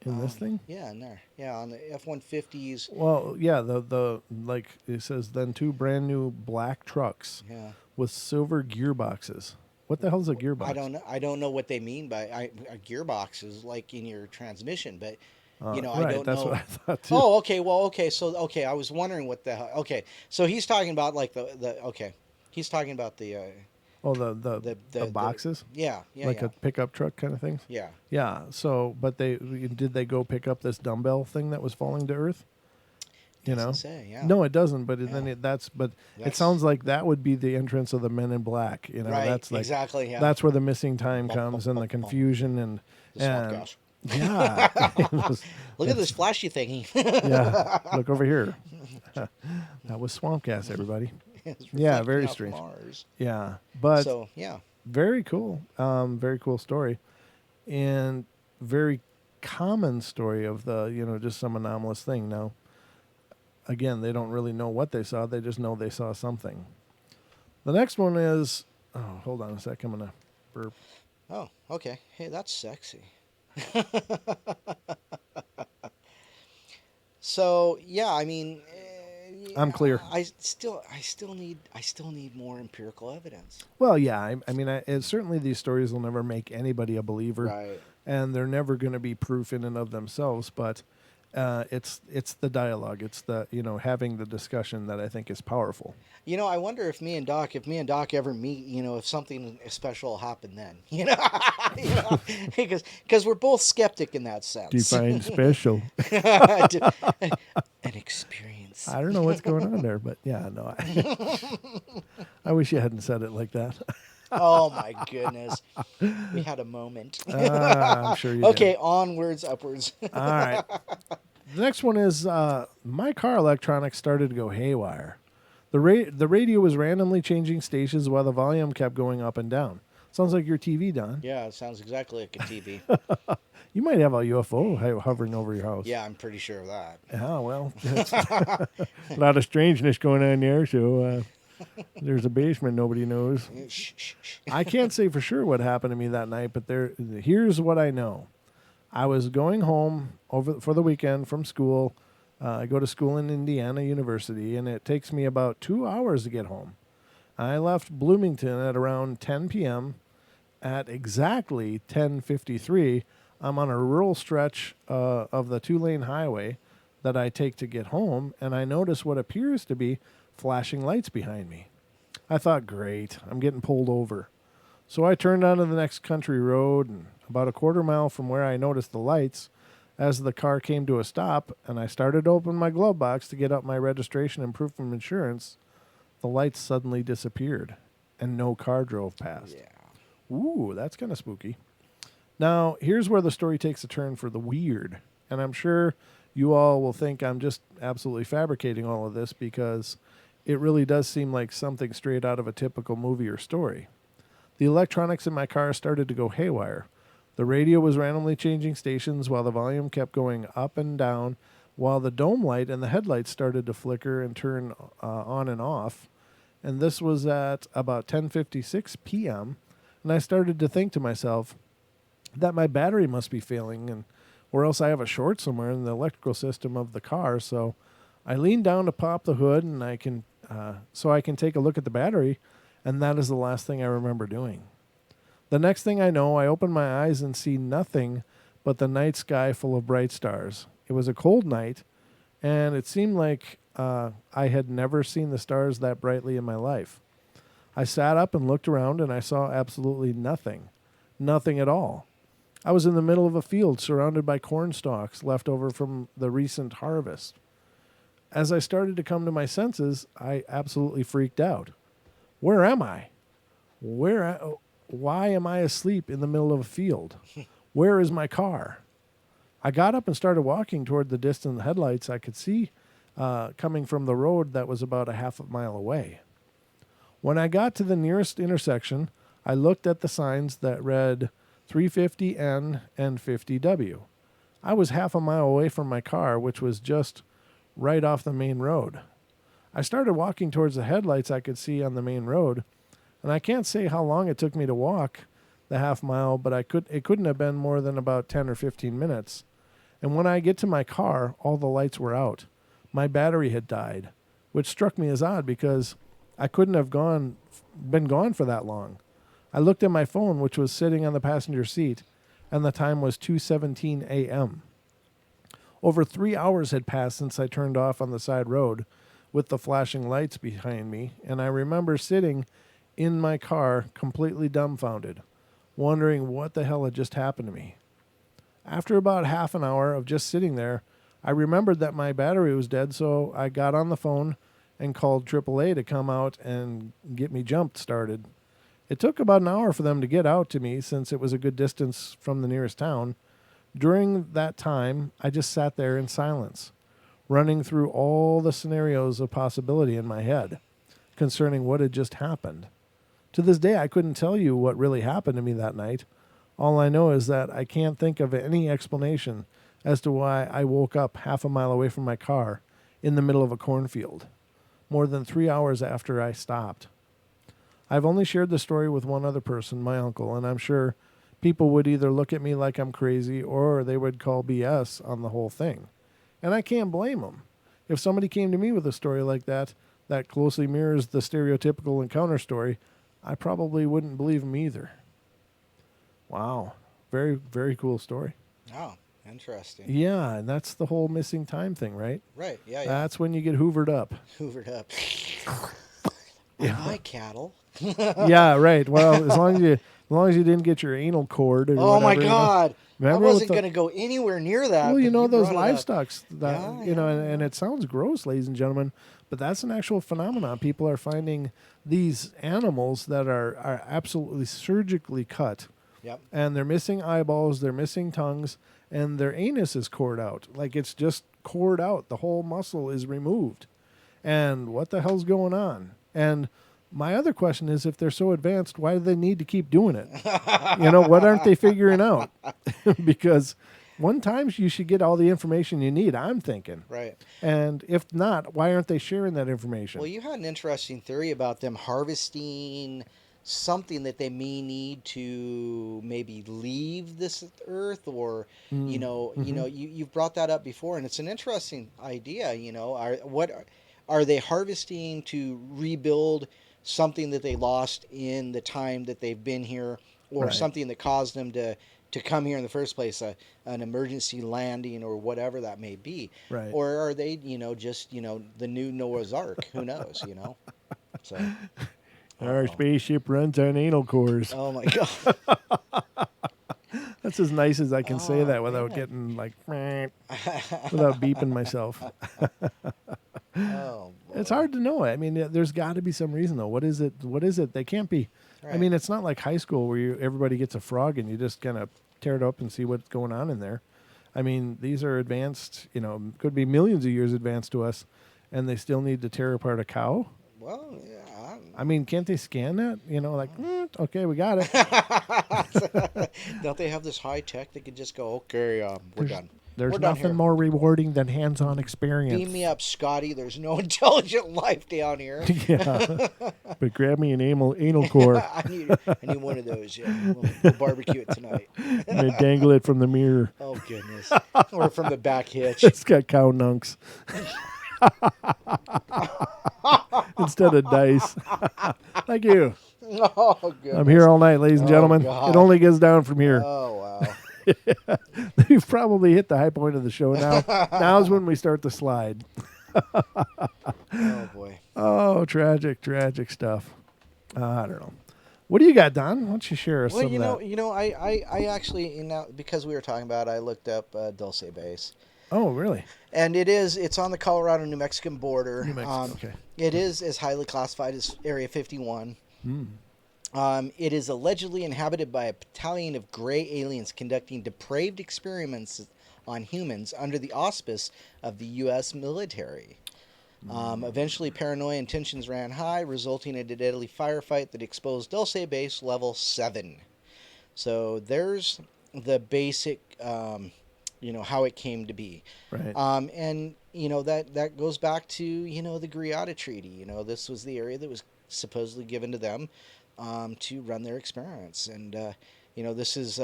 In this thing? Yeah, in there. Yeah, on the F-150s. Well, yeah, the like it says then 2 brand new black trucks Yeah. with silver gearboxes. What the hell's a gearbox? I don't know what they mean by a gearbox is like in your transmission, but I right, don't that's know. what I thought too. Oh, okay. Well, okay. So, okay, I was wondering what the hell. Okay, so he's talking about like the okay, he's talking about the the boxes? yeah, Like yeah. a pickup truck kind of thing? Yeah. Yeah. So, but did they go pick up this dumbbell thing that was falling to earth? Doesn't say, yeah. No, it doesn't. But then Yeah. it That's- sounds like that would be the entrance of the Men in Black. Right, that's like exactly, yeah. That's where the missing time Bum, comes bum, and the bum, bum. confusion and The swamp and gas. yeah. Look at this flashy thingy. Yeah, look over here. That was swamp gas, everybody. It's Yeah, reflecting very off strange. Mars. Yeah, but So yeah, very cool. Very cool story, and very common story of the just some anomalous thing. Now, again, they don't really know what they saw. They just know they saw something. The next one is hold on a sec. I'm gonna burp. oh, okay. Hey, that's sexy. So yeah, I mean, I'm clear. I still need more empirical evidence. Well, yeah. I mean, certainly these stories will never make anybody a believer. Right. and they're never going to be proof in and of themselves. But it's the dialogue, it's the having the discussion that I think is powerful. I wonder if me and Doc ever meet, if something special happened then, because we're both skeptic in that sense. Define special. An experience. I don't know what's going on there, but yeah, no. I wish you hadn't said it like that. Oh my goodness, we had a moment. I'm sure you Okay, did. onwards, upwards. All right. The next one is my car electronics started to go haywire. The radio was randomly changing stations while the volume kept going up and down. Sounds like your TV, Don. Yeah, it sounds exactly like a TV. You might have a UFO hovering over your house. Yeah, I'm pretty sure of that. Oh, well, a lot of strangeness going on there, so there's a basement nobody knows. Shh, shh, shh. I can't say for sure what happened to me that night, but here's what I know. I was going home for the weekend from school. I go to school in Indiana University, and it takes me about 2 hours to get home. I left Bloomington at around 10 p.m. At exactly 10:53, I'm on a rural stretch of the two-lane highway that I take to get home, and I notice what appears to be flashing lights behind me. I thought, great, I'm getting pulled over. So I turned onto the next country road, and about a quarter mile from where I noticed the lights, as the car came to a stop, and I started to open my glove box to get out my registration and proof of insurance, the lights suddenly disappeared, and no car drove past. Yeah. Ooh, that's kind of spooky. Now, here's where the story takes a turn for the weird, and I'm sure you all will think I'm just absolutely fabricating all of this because it really does seem like something straight out of a typical movie or story. The electronics in my car started to go haywire. The radio was randomly changing stations while the volume kept going up and down, while the dome light and the headlights started to flicker and turn on and off. And this was at about 10:56 p.m., and I started to think to myself that my battery must be failing, or else I have a short somewhere in the electrical system of the car. So I leaned down to pop the hood, and I can take a look at the battery, and that is the last thing I remember doing. The next thing I know, I open my eyes and see nothing but the night sky full of bright stars. It was a cold night, and it seemed like I had never seen the stars that brightly in my life. I sat up and looked around, and I saw absolutely nothing. Nothing at all. I was in the middle of a field surrounded by corn stalks left over from the recent harvest. As I started to come to my senses, I absolutely freaked out. Where am I? Why am I asleep in the middle of a field? Where is my car? I got up and started walking toward the distant headlights I could see coming from the road that was about a half a mile away. When I got to the nearest intersection, I looked at the signs that read 350N and 50W. I was half a mile away from my car, which was just right off the main road. I started walking towards the headlights I could see on the main road, and I can't say how long it took me to walk the half mile, but it couldn't have been more than about 10 or 15 minutes. And when I get to my car, all the lights were out. My battery had died, which struck me as odd because I couldn't have been gone for that long. I looked at my phone, which was sitting on the passenger seat, and the time was 2:17 a.m. Over 3 hours had passed since I turned off on the side road with the flashing lights behind me, and I remember sitting in my car completely dumbfounded, wondering what the hell had just happened to me. After about half an hour of just sitting there, I remembered that my battery was dead, so I got on the phone and called AAA to come out and get me jump started. It took about an hour for them to get out to me since it was a good distance from the nearest town. During that time, I just sat there in silence, running through all the scenarios of possibility in my head concerning what had just happened. To this day, I couldn't tell you what really happened to me that night. All I know is that I can't think of any explanation as to why I woke up half a mile away from my car in the middle of a cornfield, more than 3 hours after I stopped. I've only shared the story with one other person, my uncle, and I'm sure people would either look at me like I'm crazy or they would call BS on the whole thing. And I can't blame them. If somebody came to me with a story like that closely mirrors the stereotypical encounter story, I probably wouldn't believe them either. Wow. Very, very cool story. Oh, interesting. Yeah, and that's the whole missing time thing, right? Right. Yeah. Yeah. That's when you get hoovered up. Hoovered up. Yeah. Hi, cattle. Yeah, right. Well, as long as you didn't get your anal cord or Oh my whatever. God! I Remember wasn't with going to go anywhere near that. Well, but those brought it up. livestocks that Yeah, and it sounds gross, ladies and gentlemen, but that's an actual phenomenon. People are finding these animals that are absolutely surgically cut, Yep. and they're missing eyeballs, they're missing tongues, and their anus is cored out. Like it's just cored out. The whole muscle is removed. And what the hell's going on? And my other question is, if they're so advanced, why do they need to keep doing it? What aren't they figuring out? Because one time you should get all the information you need, I'm thinking. Right. And if not, why aren't they sharing that information? Well, you had an interesting theory about them harvesting something that they may need to maybe leave this earth, or you've brought that up before, and it's an interesting idea. Are they harvesting to rebuild something that they lost in the time that they've been here, or Right. something that caused them to come here in the first place, an emergency landing or whatever that may be? Right. Or are they, just, the new Noah's Ark? Who knows, So, Our spaceship runs on anal cores. oh my God. That's as nice as I can say Oh, that without man. getting like, without beeping myself. Oh, boy. It's hard to know. I mean, there's got to be some reason though. What is it? What is it? They can't be. I Right. mean, it's not like high school where everybody gets a frog and you just kind of tear it up and see what's going on in there. I mean, these are advanced. Could be millions of years advanced to us, and they still need to tear apart a cow. Well, yeah. I mean, can't they scan that? Okay, we got it. Don't they have this high tech that could just go, okay, we're done. There's We're done nothing here. more rewarding than hands-on experience. Beam me up, Scotty. There's no intelligent life down here. Yeah, but grab me an anal core I need one of those. Yeah, we'll barbecue it tonight. and they dangle it from the mirror. Oh goodness, or from the back hitch. It's got cow nunks instead of dice. Thank you. Oh goodness. I'm here all night, ladies and Oh, gentlemen. God. It only gets down from here. Oh wow. You've probably hit the high point of the show now. Now's when we start to slide. Oh boy. Oh, tragic stuff. I don't know. What do you got, Don? Why don't you share us Well, some of that? I actually, because we were talking about it, I looked up Dulce Base. Oh, really? And it's on the Colorado-New Mexican border. New Mexico, okay. It is as highly classified as Area 51. Mm. It is allegedly inhabited by a battalion of gray aliens conducting depraved experiments on humans under the auspice of the U.S. military. Eventually, paranoia and tensions ran high, resulting in a deadly firefight that exposed Dulce Base Level 7. So there's the basic, how it came to be. Right. And, that goes back to, the Greada Treaty. This was the area that was supposedly given to them to run their experiments. And, this is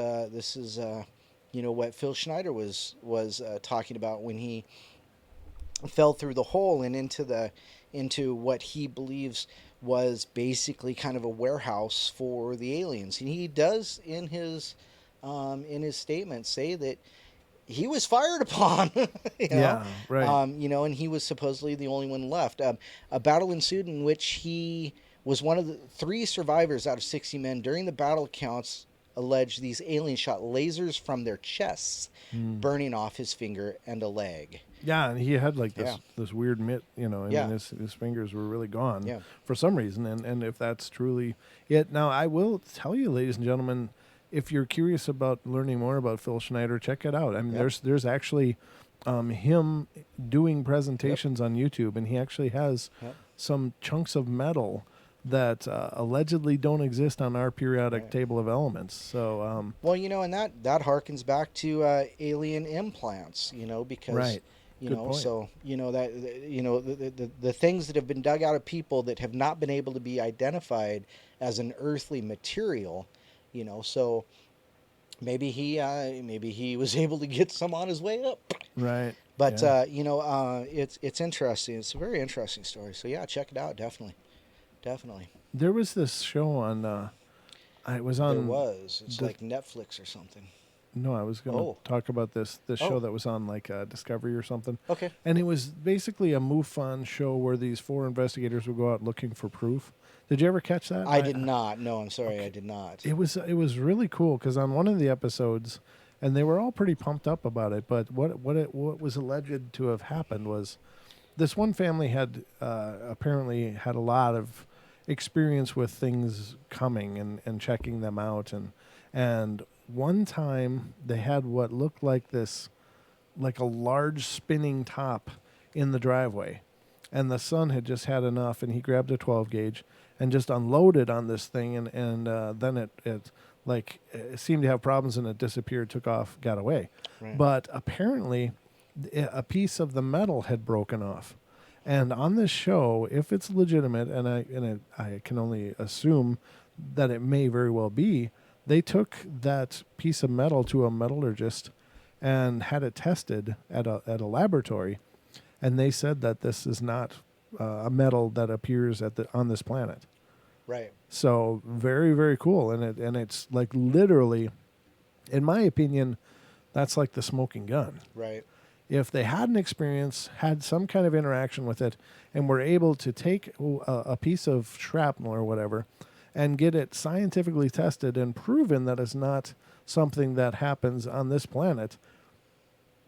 what Phil Schneider was talking about when he fell through the hole and into what he believes was basically kind of a warehouse for the aliens. And he does in his statement say that he was fired upon. Yeah, right. And he was supposedly the only one left. A battle ensued in which he was one of the 3 survivors out of 60 men. During the battle, accounts allege these aliens shot lasers from their chests, burning off his finger and a leg. Yeah, and he had like this weird mitt, I Yeah. mean, his fingers were really gone Yeah. for some reason. And if that's truly it. Now, I will tell you, ladies and gentlemen, if you're curious about learning more about Phil Schneider, check it out. I mean, Yep. there's actually him doing presentations on YouTube, and he actually has some chunks of metal that allegedly don't exist on our periodic table of elements. So, Well, and that harkens back to alien implants, because Right. you Good know, point. so the things that have been dug out of people that have not been able to be identified as an earthly material, so maybe he was able to get some on his way up. right. But Yeah. it's interesting. It's a very interesting story. So yeah, check it out. Definitely. There was this show on. It was on. It's like Netflix or something. No, I was going to Oh. talk about this Oh. show that was on like Discovery or something. Okay. And it was basically a MUFON show where these 4 investigators would go out looking for proof. Did you ever catch that? I did not. No, I'm sorry, I did not. It was really cool because on one of the episodes, and they were all pretty pumped up about it. But what was alleged to have happened was this one family had apparently had a lot of experience with things coming and checking them out, and one time they had what looked like a large spinning top in the driveway, and the son had just had enough, and he grabbed a 12 gauge and just unloaded on this thing, and then it seemed to have problems, and it disappeared, took off, got away. Right. But apparently a piece of the metal had broken off. And on this show, if it's legitimate, and I can only assume that it may very well be, they took that piece of metal to a metallurgist and had it tested at a laboratory, and they said that this is not a metal that appears on this planet. Right. So very, very cool, and it's like literally, in my opinion, that's like the smoking gun. Right. If they had an experience, had some kind of interaction with it, and were able to take a piece of shrapnel or whatever and get it scientifically tested and proven that it's not something that happens on this planet,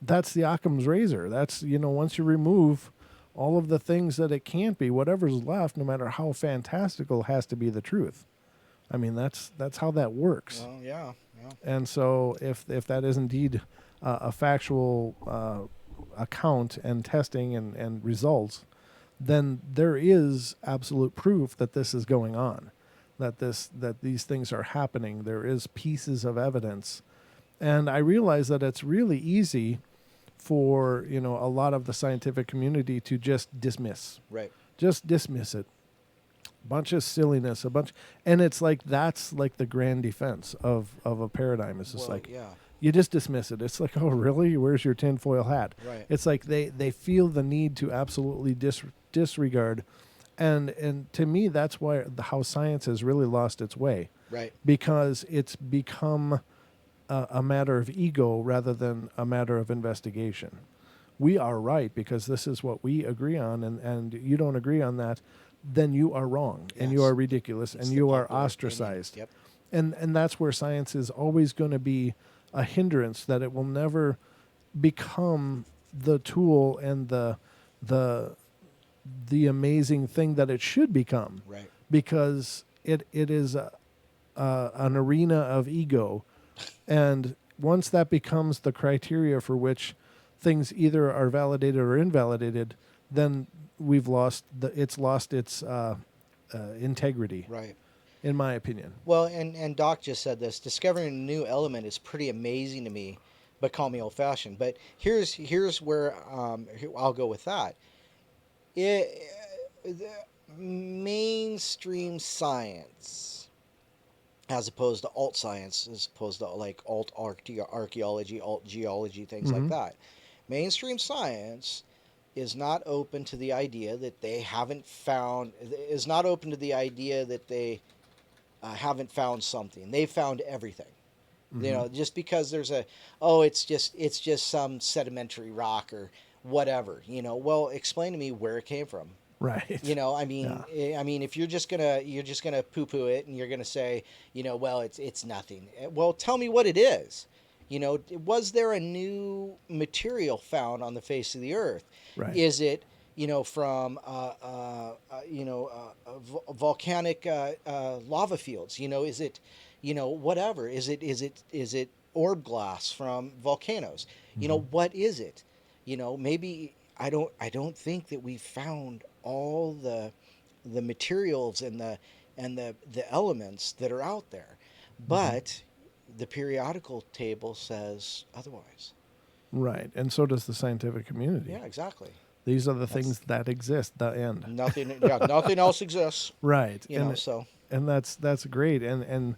that's the Occam's razor. That's, once you remove all of the things that it can't be, whatever's left, no matter how fantastical, has to be the truth. I mean, that's how that works. Well, yeah. And so if that is indeed a factual account and testing and results, then there is absolute proof that this is going on, that these things are happening. There is pieces of evidence. And I realize that it's really easy for, a lot of the scientific community to just dismiss. Right. Just dismiss it. Bunch of silliness, and it's like that's like the grand defense of a paradigm. It's just you just dismiss it. It's like, oh, really? Where's your tinfoil hat? Right. It's like they feel the need to absolutely disregard, and to me, that's why how science has really lost its way. Right. Because it's become a matter of ego rather than a matter of investigation. We are right because this is what we agree on, and you don't agree on that, then you are wrong, and you are ridiculous, and you are ostracized. Yep. And that's where science is always going to be a hindrance, that it will never become the tool and the amazing thing that it should become. Right. Because it is an arena of ego, and once that becomes the criteria for which things either are validated or invalidated, then we've lost it's lost its integrity. Right. In my opinion. Well, and Doc just said this. Discovering a new element is pretty amazing to me, but call me old-fashioned. But here's where I'll go with that. The mainstream science, as opposed to alt science, as opposed to like alt archaeology, alt geology, things like that. Mainstream science is not open to the idea that they haven't found. Is not open to the idea that they haven't found something. They found everything. Just because there's it's just some sedimentary rock or whatever. Well, explain to me where it came from. Right. I mean, if you're just gonna poo-poo it and you're gonna say, well, it's nothing. Well, tell me what it is. Was there a new material found on the face of the earth? Right. Is it from volcanic lava fields? Is it whatever? Is it orb glass from volcanoes? What is it? Maybe I don't think that we found all the materials and the elements that are out there, but the periodical table says otherwise. Right, and so does the scientific community. Yeah, exactly. These are the things that exist. The end. Nothing else exists. Right. And that's great. And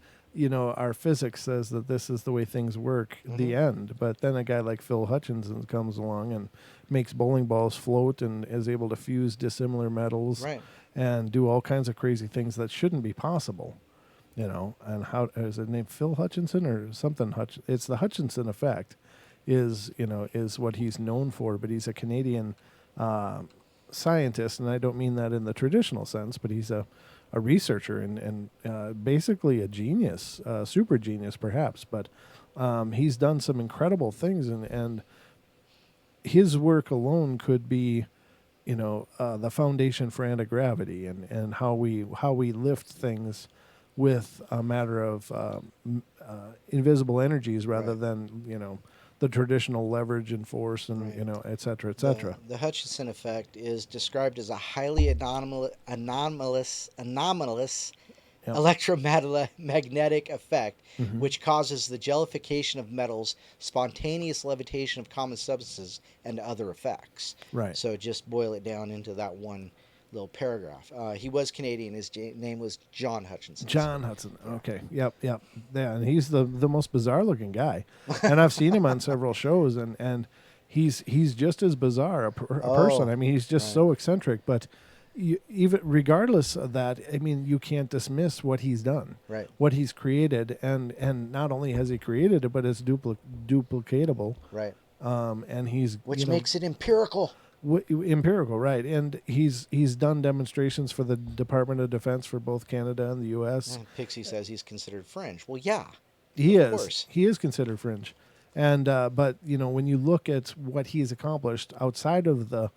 our physics says that this is the way things work. The end. But then a guy like Phil Hutchinson comes along and makes bowling balls float and is able to fuse dissimilar metals, right, and do all kinds of crazy things that shouldn't be possible. And how is it named Phil Hutchinson or something? It's the Hutchinson effect, is what he's known for. But he's a Canadian scientist, and I don't mean that in the traditional sense, but he's a researcher and basically a genius, super genius perhaps. But he's done some incredible things, and his work alone could be, the foundation for anti-gravity and how we lift things with a matter of invisible energies rather Right. than the traditional leverage and force and Right. et cetera, et cetera. The Hutchinson effect is described as a highly anomalous Yep. electromagnetic effect Mhm. which causes the jellification of metals, spontaneous levitation of common substances, and other effects. Right. So just boil it down into that one little paragraph. He was Canadian. His name was John Hutchinson. John Hudson. Okay. Yep. Yeah. And he's the most bizarre looking guy, and I've seen him on several shows, and he's just as bizarre a person. I mean, he's just right. so eccentric, but. Even regardless of that, I mean, you can't dismiss what he's done, Right. what he's created, and not only has he created it, but it's duplicatable, Right. and he's Which makes it empirical. empirical, right? And he's done demonstrations for the Department of Defense for both Canada and the U.S. And Pixie says he's considered fringe. Well, yeah. He Of is. course. He is considered fringe, and but when you look at what he's accomplished outside of the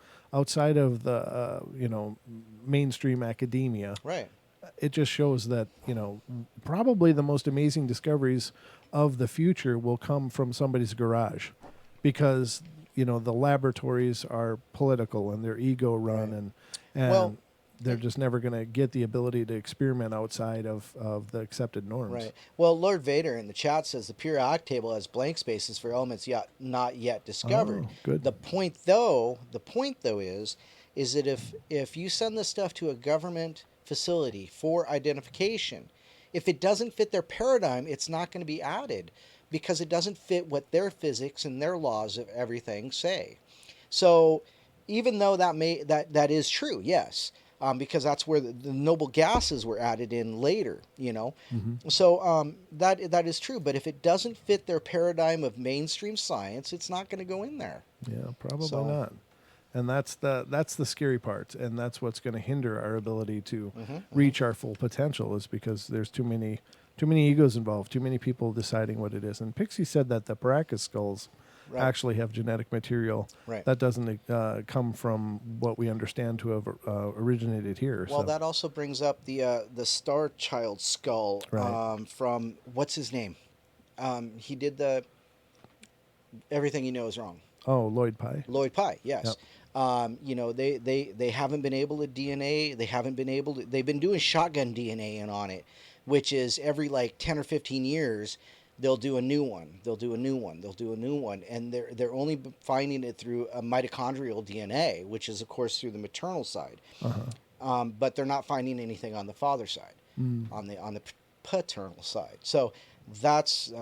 mainstream academia, Right. it just shows that probably the most amazing discoveries of the future will come from somebody's garage, because the laboratories are political and they're ego run, Right. and Well, they're just never going to get the ability to experiment outside of the accepted norms. Right. Well, Lord Vader in the chat says the periodic table has blank spaces for elements not yet discovered. Oh, good. The point though is that if you send this stuff to a government facility for identification, if it doesn't fit their paradigm, it's not going to be added because it doesn't fit what their physics and their laws of everything say. So, even though that is true, yes. Because that's where the noble gases were added in later, Mm-hmm. So that is true. But if it doesn't fit their paradigm of mainstream science, it's not going to go in there. Yeah, probably So- not. And that's the scary part, and that's what's going to hinder our ability to reach our full potential, is because there's too many egos involved, too many people deciding what it is. And Pixie said that the Paracas skulls Right. actually have genetic material Right. that doesn't come from what we understand to have originated here. Well, so. that also brings up the Star Child skull Right. from what's his name? He did the Everything You Know Is Wrong. Oh, Lloyd Pye. Lloyd Pye, yes. Yep. They haven't been able to DNA. They haven't been able to. They've been doing shotgun DNA in on it, which is every like 10 or 15 years, they'll do a new one. They'll do a new one. They'll do a new one, and they're only finding it through a mitochondrial DNA, which is of course through the maternal side. But they're not finding anything on the father side, on the paternal side. So that's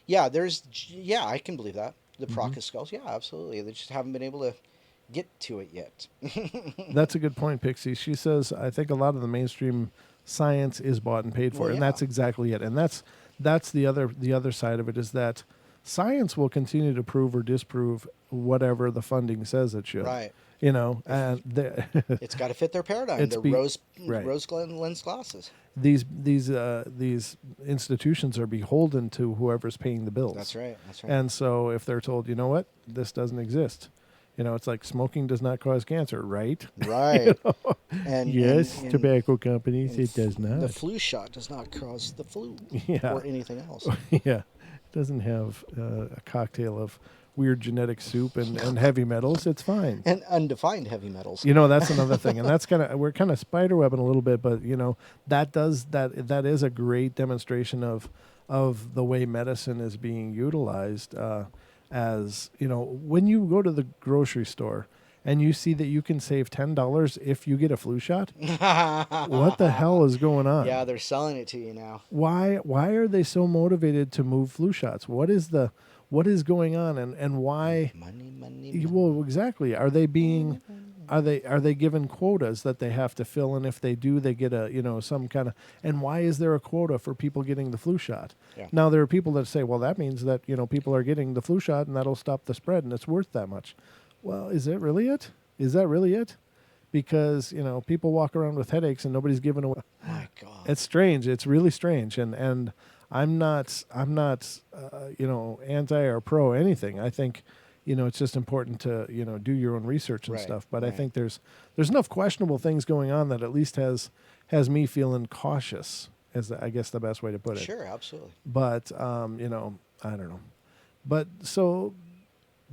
yeah. I can believe that. The Paracas skulls, yeah, absolutely. They just haven't been able to get to it yet. That's a good point, Pixie. She says, I think a lot of the mainstream science is bought and paid for, Well, and yeah. that's exactly it. And that's the other side of it, is that science will continue to prove or disprove whatever the funding says it should. Right. And It's got to fit their paradigm. It's Their right. rose lens glasses. these institutions are beholden to whoever's paying the bills. That's right. That's right. And so if they're told, you know what, this doesn't exist, it's like smoking does not cause cancer, right? Right. And Yes, and tobacco companies, it does not. The flu shot does not cause the flu Yeah. or anything else. Yeah, it doesn't have a cocktail of weird genetic soup and heavy metals. It's fine. And undefined heavy metals. That's another thing, and that's we're kind of spiderwebbing a little bit, but that is a great demonstration of the way medicine is being utilized. As when you go to the grocery store and you see that you can save $10 if you get a flu shot, what the hell is going on? Yeah, they're selling it to you now. Why are they so motivated to move flu shots? What is going on, and why? Money. Well, exactly. Are they being are they given quotas that they have to fill, and if they do, they get a some kind of, and why is there a quota for people getting the flu shot? Yeah. Now there are people that say, well, that means that people are getting the flu shot and that'll stop the spread and it's worth that much. Well, is it really it? Is that really it? Because people walk around with headaches and nobody's giving away. My God, It's strange. It's really strange, and I'm not anti or pro anything. I think it's just important to do your own research and Right, stuff. But I right. think there's enough questionable things going on that at least has me feeling cautious, I guess the best way to put it. sure, absolutely. But I don't know. But so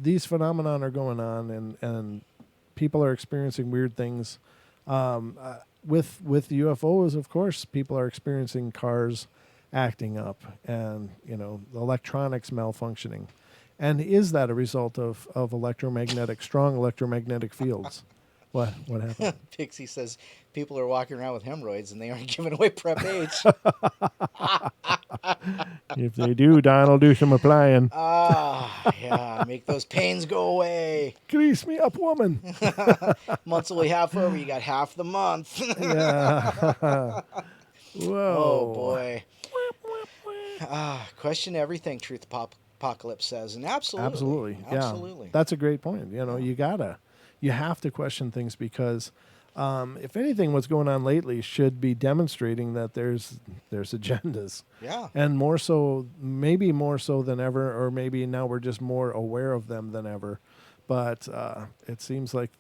these phenomenon are going on, and people are experiencing weird things. With UFOs, of course, people are experiencing cars acting up and the electronics malfunctioning. And is that a result of strong electromagnetic fields? What happened? Pixie says people are walking around with hemorrhoids and they aren't giving away Prep H. If they do, Don will do some applying. Yeah, make those pains go away. Grease me up, woman. Month's only half over. You got half the month. Yeah. Whoa. Oh boy. Question everything. Truth Apocalypse says, and absolutely, yeah. That's a great point. You have to question things because, if anything, what's going on lately should be demonstrating that there's agendas. Yeah. And maybe more so than ever, or maybe now we're just more aware of them than ever. But it seems like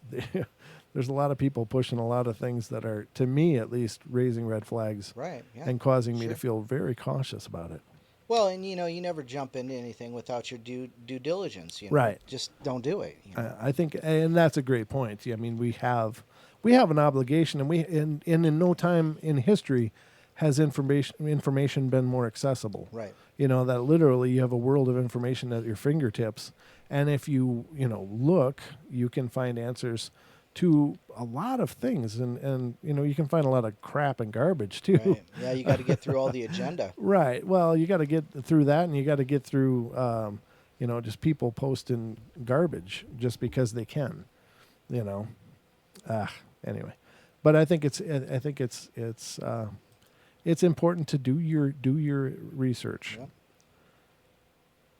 there's a lot of people pushing a lot of things that are, to me at least, raising red flags. Right. Yeah. And causing me to feel very cautious about it. Well, and you never jump into anything without your due diligence. Right. Just don't do it. I think, and that's a great point. I mean, we have an obligation, and in no time in history has information been more accessible. Right. That literally you have a world of information at your fingertips, and if you look, you can find answers to a lot of things, and you can find a lot of crap and garbage too. Right. Yeah, you got to get through all the agenda. Right. Well, you got to get through that, and you got to get through just people posting garbage just because they can. Anyway, but I think it's important to do your research. Yeah.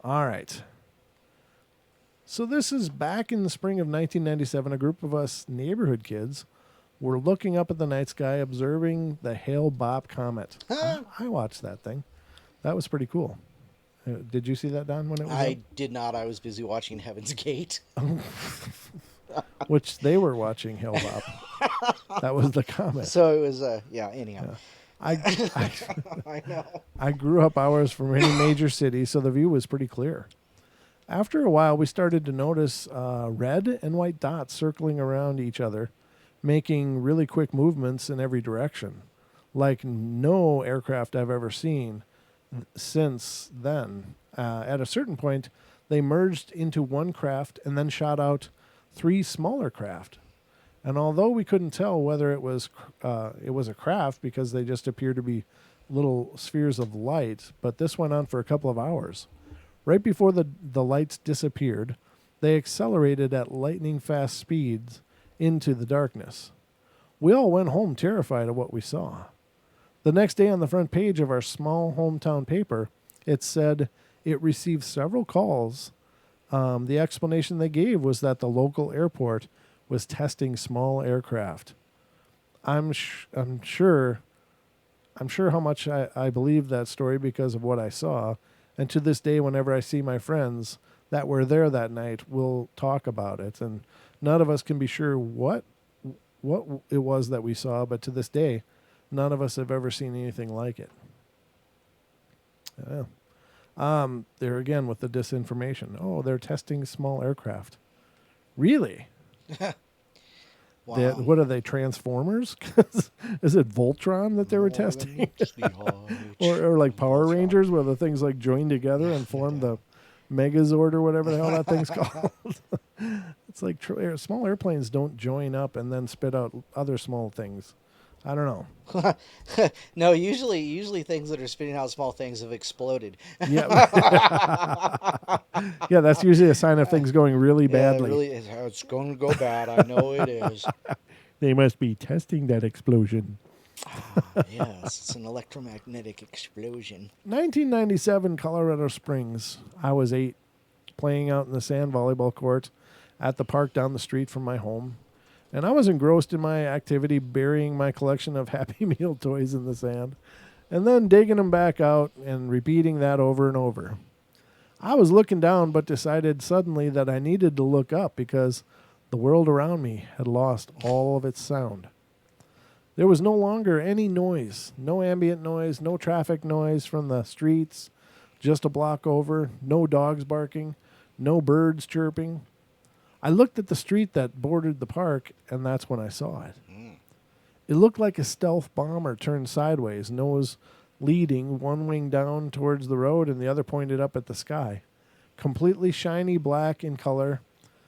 All right. So this is back in the spring of 1997. A group of us neighborhood kids were looking up at the night sky, observing the Hale-Bopp comet. I watched that thing. That was pretty cool. Did you see that, Don, when it was I up? did not. I was busy watching Heaven's Gate. Which they were watching Hale-Bopp. That was the comet. So it was, anyhow. Yeah. I know. I grew up hours from any major city, so the view was pretty clear. After a while, we started to notice red and white dots circling around each other, making really quick movements in every direction, like no aircraft I've ever seen since then. At a certain point, they merged into one craft and then shot out 3 smaller craft. And although we couldn't tell whether it was a craft because they just appeared to be little spheres of light, but this went on for a couple of hours. Right before the lights disappeared, they accelerated at lightning-fast speeds into the darkness. We all went home terrified of what we saw. The next day on the front page of our small hometown paper, it said it received several calls. The explanation they gave was that the local airport was testing small aircraft. I'm sure how much I believe that story because of what I saw. And to this day, whenever I see my friends that were there that night, we'll talk about it. And none of us can be sure what it was that we saw, but to this day, none of us have ever seen anything like it. Yeah. There again with the disinformation. Oh, they're testing small aircraft. Really? Wow. What are they, Transformers? Is it Voltron that they were testing? or like Power Rangers, where the things like join together and form the Megazord or whatever the hell that thing's called? It's like small airplanes don't join up and then spit out other small things. I don't know. No, usually things that are spitting out small things have exploded. Yeah. Yeah, that's usually a sign of things going really Yeah, it badly. really is. It's going to go bad. I know it is. They must be testing that explosion. Yes, it's an electromagnetic explosion. 1997, Colorado Springs. I was 8, playing out in the sand volleyball court at the park down the street from my home. And I was engrossed in my activity, burying my collection of Happy Meal toys in the sand, and then digging them back out and repeating that over and over. I was looking down, but decided suddenly that I needed to look up because the world around me had lost all of its sound. There was no longer any noise, no ambient noise, no traffic noise from the streets, just a block over, no dogs barking, no birds chirping. I looked at the street that bordered the park, and that's when I saw it. It looked like a stealth bomber turned sideways, nose leading, one wing down towards the road and the other pointed up at the sky. Completely shiny black in color,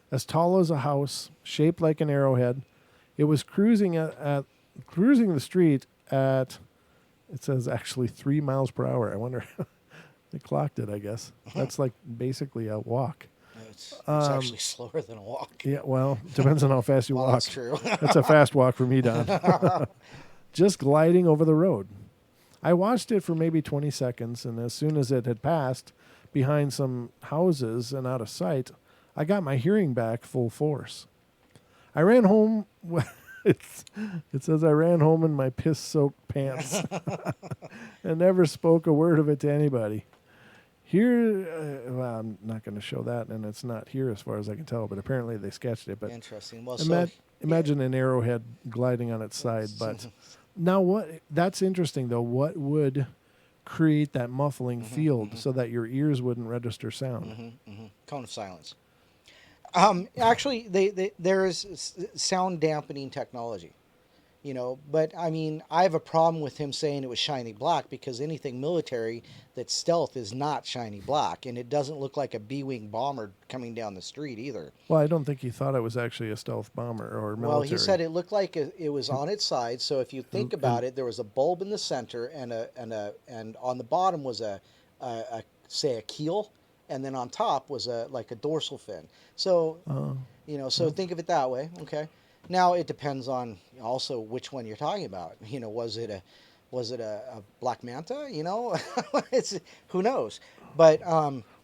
as tall as a house, shaped like an arrowhead. It was cruising the street at, it says actually 3 miles per hour. I wonder, they clocked it, I guess. That's like basically a walk. It's actually slower than a walk. Yeah, well, depends on how fast you Well, walk. that's true. That's a fast walk for me, Don. Just gliding over the road. I watched it for maybe 20 seconds, and as soon as it had passed behind some houses and out of sight, I got my hearing back full force. I ran home. It says I ran home in my piss-soaked pants and never spoke a word of it to anybody. Here, well, I'm not going to show that, and it's not here as far as I can tell, but apparently they sketched it. But Interesting. Well, imagine an arrowhead gliding on its side. But now that's interesting, though. What would create that muffling field so that your ears wouldn't register sound? Cone of silence. Actually, there is sound dampening technology, but I mean, I have a problem with him saying it was shiny black because anything military that's stealth is not shiny black, and it doesn't look like a B-wing bomber coming down the street either. Well, I don't think he thought it was actually a stealth bomber or military. Well, he said it looked like it was on its side. So if you think about it, there was a bulb in the center, and on the bottom was a say a keel, and then on top was like a dorsal fin. So so think of it that way. Okay. Now it depends on also which one you're talking about. Was it a black manta? It's who knows. But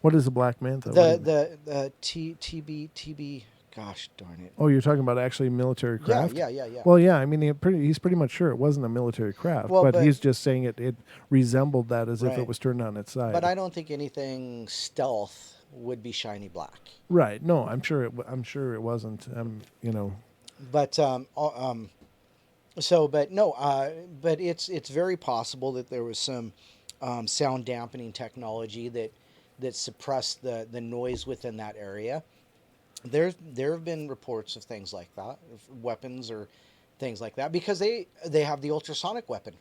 what is a black manta? The TB. Gosh darn it. Oh, you're talking about actually military craft? Yeah. Well, yeah, I mean, he's pretty much sure it wasn't a military craft, but he's just saying it resembled that as if it was turned on its side. But I don't think anything stealth would be shiny black. Right. No, I'm sure it wasn't. But but it's very possible that there was some sound dampening technology that suppressed the noise within that area. There have been reports of things like that, of weapons or things like that, because they have the ultrasonic weapon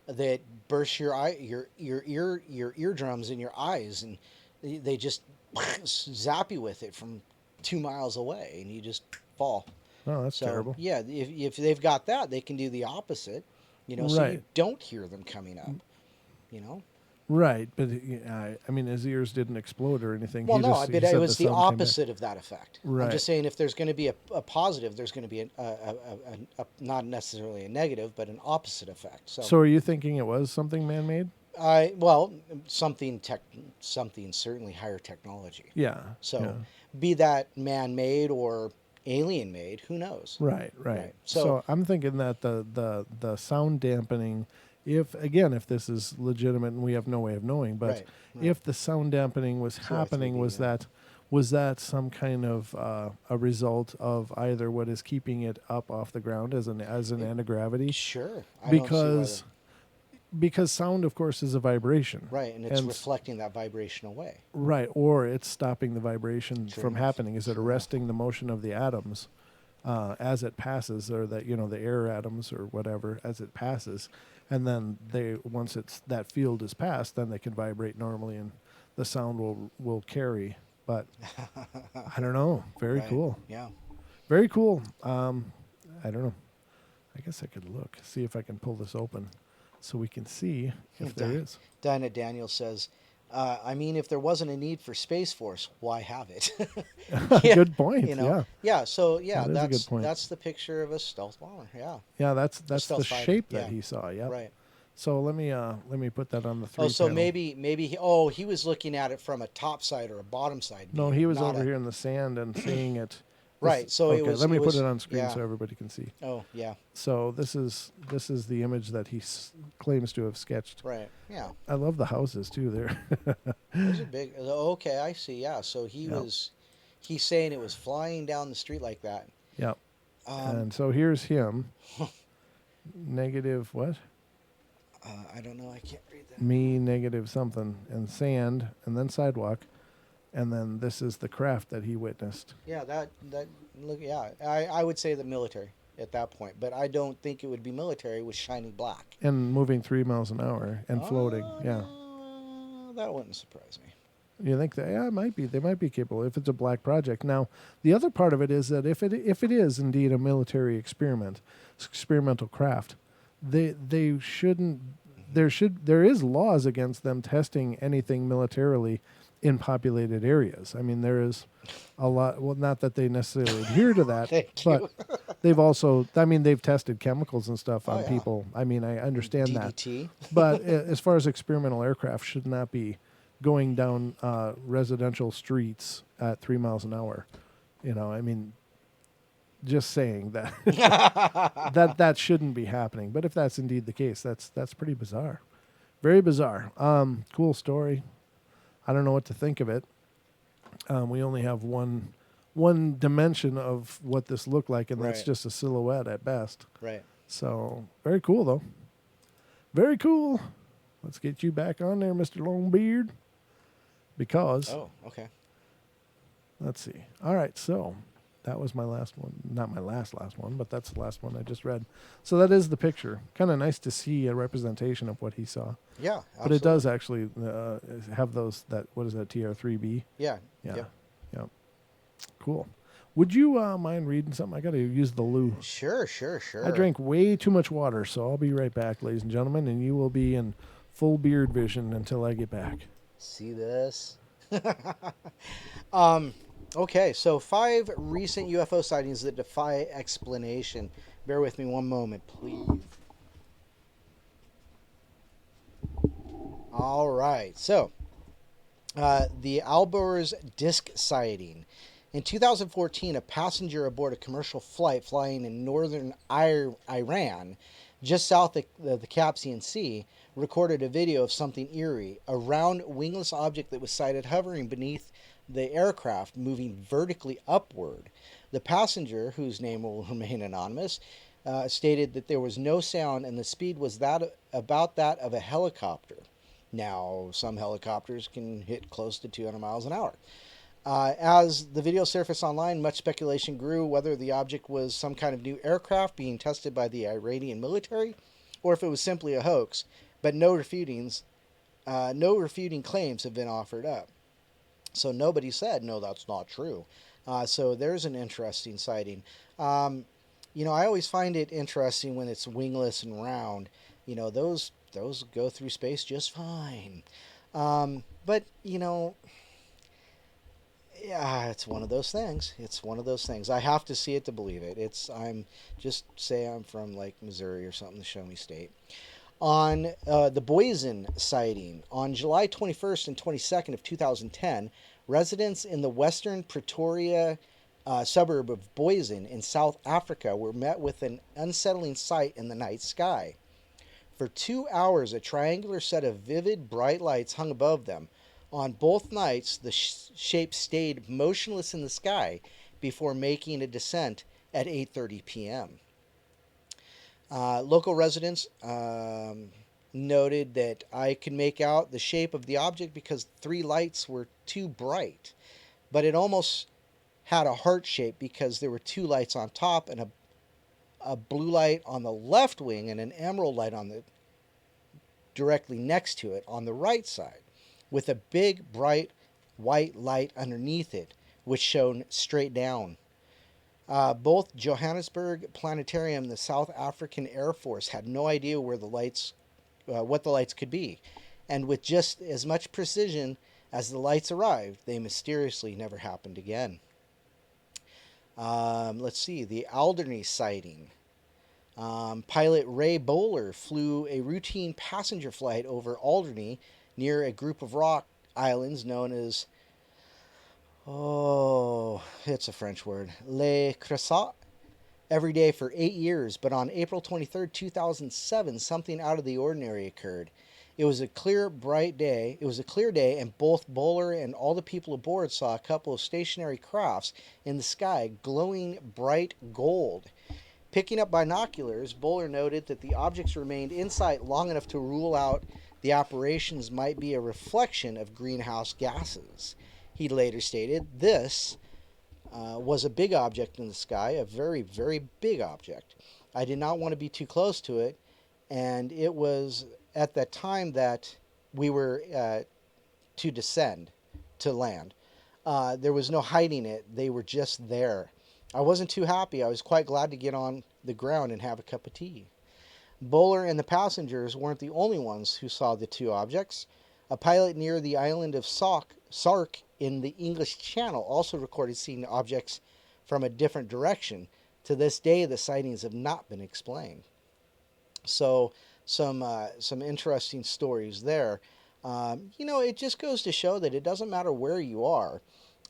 that bursts your eardrums and your eyes, and they just zap you with it from 2 miles away, and you just fall. Oh, that's terrible. Yeah, if they've got that, they can do the opposite, so you don't hear them coming up, Right, but I mean, his ears didn't explode or anything. Well, but it was the opposite of that effect. Right. I'm just saying, if there's going to be a positive, there's going to be a not necessarily a negative, but an opposite effect. So are you thinking it was something man-made? Something certainly higher technology. Yeah. So be that man-made or alien-made, who knows? Right. So I'm thinking that the sound dampening, if this is legitimate and we have no way of knowing, but right. if the sound dampening was happening, was that some kind of a result of either what is keeping it up off the ground as an anti-gravity? Sure. Because sound, of course, is a vibration. Right, and it's reflecting that vibration away. Right, or it's stopping the vibration from happening. Is it arresting the motion of the atoms as it passes, or that the air atoms or whatever as it passes, and then once that field is passed, then they can vibrate normally, and the sound will carry. But I don't know. Very cool. Yeah. Very cool. I don't know. I guess I could look, see if I can pull this open so we can see if there is. Dinah Daniel says, I mean, if there wasn't a need for Space Force, why have it? Yeah, Good point. you know, Yeah, yeah. So yeah, that is a good point. that's the picture of a stealth bomber. Yeah, Yeah, that's a the stealth fighter. shape that Yeah, he saw. Yep. right. So let me put that on the Oh, three so panel. maybe he was looking at it from a top side or a bottom side No, view, he was not over a here in the sand and seeing it. right. So Okay, let me put it on screen yeah. so everybody can see. Oh yeah, So this is the image that he claims to have sketched. right. Yeah, I love the houses too. There. those are big. Okay, I see. Yeah, so Yep. he's saying it was flying down the street like that. Yep. Um, And so here's him. Negative what? I don't know. I can't read that. Me negative something and sand and then sidewalk, and then this is the craft that he witnessed. Yeah, that look. Yeah, I would say the military at that point, but I don't think it would be military with shiny black And moving 3 miles an hour and floating. Yeah. That wouldn't surprise me. You think that it might be they might be capable if it's a black project. Now, the other part of it is that if it is indeed a military experimental craft, they shouldn't there is laws against them testing anything militarily in populated areas. I mean, there is a lot, well, not that they necessarily adhere to that, Thank but you. they've also, I mean, they've tested chemicals and stuff on yeah. people. I mean, I understand that. DDT. But as far as experimental aircraft should not be going down residential streets at 3 miles an hour. You know, I mean, just saying that that shouldn't be happening. But if that's indeed the case, that's pretty bizarre. Very bizarre. Cool story. I don't know what to think of it. We only have one dimension of what this looked like, and that's Right. just a silhouette at best. Right. So very cool, though. Very cool. Let's get you back on there, Mr. Longbeard. Because, Oh, okay. let's see. All right, so that was my last one. Not my last one, but that's the last one I just read. So that is the picture. Kind of nice to see a representation of what he saw. Yeah. But it does actually have those, what is that, TR3B? Yeah. Yeah. Yep. Yep. Cool. Would you mind reading something? I got to use the loo. Sure. I drank way too much water, so I'll be right back, ladies and gentlemen, and you will be in full beard vision until I get back. See this? Okay, so 5 recent UFO sightings that defy explanation. Bear with me one moment, please. All right, so the Alborz disc sighting. In 2014, a passenger aboard a commercial flight flying in northern Iran, just south of the Caspian Sea, recorded a video of something eerie, a round wingless object that was sighted hovering beneath the aircraft, moving vertically upward. The passenger, whose name will remain anonymous, stated that there was no sound and the speed was about that of a helicopter. Now, some helicopters can hit close to 200 miles an hour. As the video surfaced online, much speculation grew whether the object was some kind of new aircraft being tested by the Iranian military, or if it was simply a hoax. But no refuting claims have been offered up. So nobody said, no, that's not true. So there's an interesting sighting. You know, I always find it interesting when it's wingless and round. You know, those go through space just fine. But, you know, yeah, it's one of those things. I have to see it to believe it. I'm from like Missouri or something, the show me state. On the Boise sighting, on July 21st and 22nd of 2010, residents in the western Pretoria suburb of Boise in South Africa were met with an unsettling sight in the night sky. For 2 hours, a triangular set of vivid, bright lights hung above them. On both nights, the shape stayed motionless in the sky before making a descent at 8:30 p.m. Local residents noted that I could make out the shape of the object because 3 lights were too bright, but it almost had a heart shape because there were 2 lights on top and a blue light on the left wing and an emerald light on the directly next to it on the right side, with a big bright white light underneath it, which shone straight down. Both Johannesburg Planetarium and the South African Air Force had no idea where what the lights could be. And with just as much precision as the lights arrived, they mysteriously never happened again. Let's see, the Alderney sighting. Pilot Ray Bowler flew a routine passenger flight over Alderney near a group of rock islands known as, it's a French word, Les Cressats, every day for 8 years. But on April 23rd, 2007, something out of the ordinary occurred. It was a clear, bright day. It was a clear day, and both Bowler and all the people aboard saw a couple of stationary crafts in the sky glowing bright gold. Picking up binoculars, Bowler noted that the objects remained in sight long enough to rule out the apparitions might be a reflection of greenhouse gases. He later stated, "This was a big object in the sky, a very, very big object. I did not want to be too close to it, and it was at that time that we were to descend, to land. There was no hiding it. They were just there. I wasn't too happy. I was quite glad to get on the ground and have a cup of tea." Bowler and the passengers weren't the only ones who saw the two objects. A pilot near the island of Sark in the English Channel also recorded seeing objects from a different direction. To this day, the sightings have not been explained. So, some interesting stories there. It just goes to show that it doesn't matter where you are.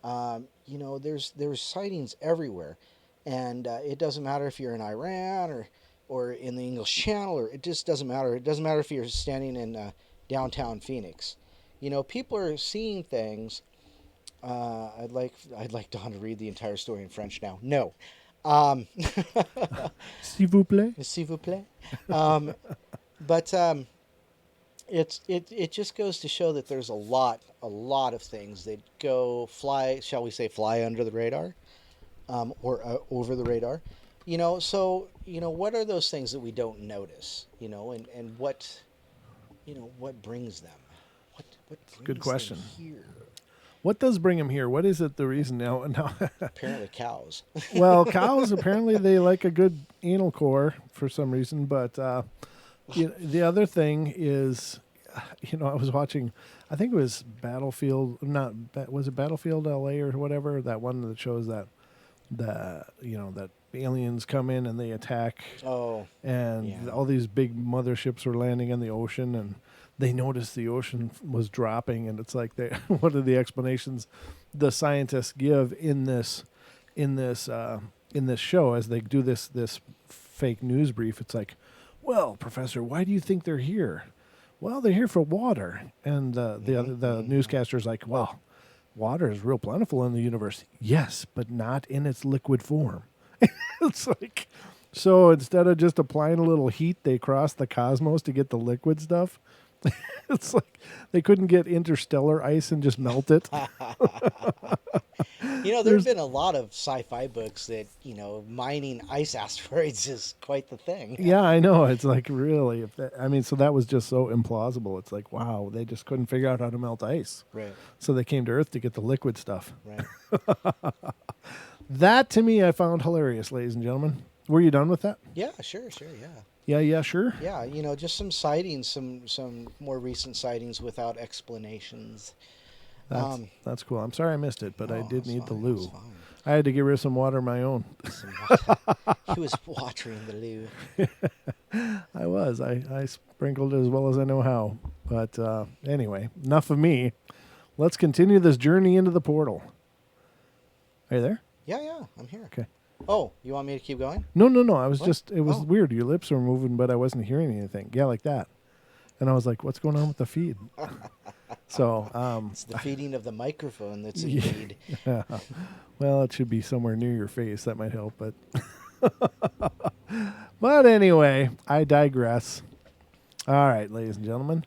There's sightings everywhere, and it doesn't matter if you're in Iran or in the English Channel, or it just doesn't matter. It doesn't matter if you're standing in downtown Phoenix. People are seeing things. I'd like Don to read the entire story in French now. No. S'il vous plaît. S'il vous plaît. But it just goes to show that there's a lot of things that shall we say, fly under the radar, or over the radar. What are those things that we don't notice? And what brings them? What brings Good question. them here? What does bring them here? What is it? The reason now? Apparently cows. Well, cows apparently they like a good anal core for some reason. But the other thing is, I was watching. I think it was Battlefield. Was it Battlefield LA or whatever? That one that shows that that aliens come in and they attack. Oh. And yeah. all these big motherships were landing in the ocean, and they noticed the ocean was dropping, and it's like one of the explanations the scientists give in this show as they do this fake news brief. It's like, well, Professor, why do you think they're here? Well, they're here for water. And the newscaster's like, well, water is real plentiful in the universe. Yes, but not in its liquid form. It's like, so instead of just applying a little heat, they cross the cosmos to get the liquid stuff. It's like they couldn't get interstellar ice and just melt it. There's been a lot of sci-fi books that, mining ice asteroids is quite the thing. Yeah, I know. It's like, really, so that was just so implausible. It's like, wow, they just couldn't figure out how to melt ice. Right. So they came to Earth to get the liquid stuff. Right. That, to me, I found hilarious, ladies and gentlemen. Were you done with that? Yeah, sure, yeah. Yeah, sure. Yeah, just some sightings, some more recent sightings without explanations. That's cool. I'm sorry I missed it, but I did need the loo. It's fine. I had to get rid of some water of my own. He was watering the loo. I was. I sprinkled it as well as I know how. But anyway, enough of me. Let's continue this journey into the portal. Are you there? Yeah, I'm here. Okay. Oh, you want me to keep going? No. I was it was weird. Your lips were moving, but I wasn't hearing anything. Yeah, like that. And I was like, what's going on with the feed? So it's the feeding of the microphone that's in feed. Yeah. Well, it should be somewhere near your face. That might help, but but anyway, I digress. All right, ladies and gentlemen,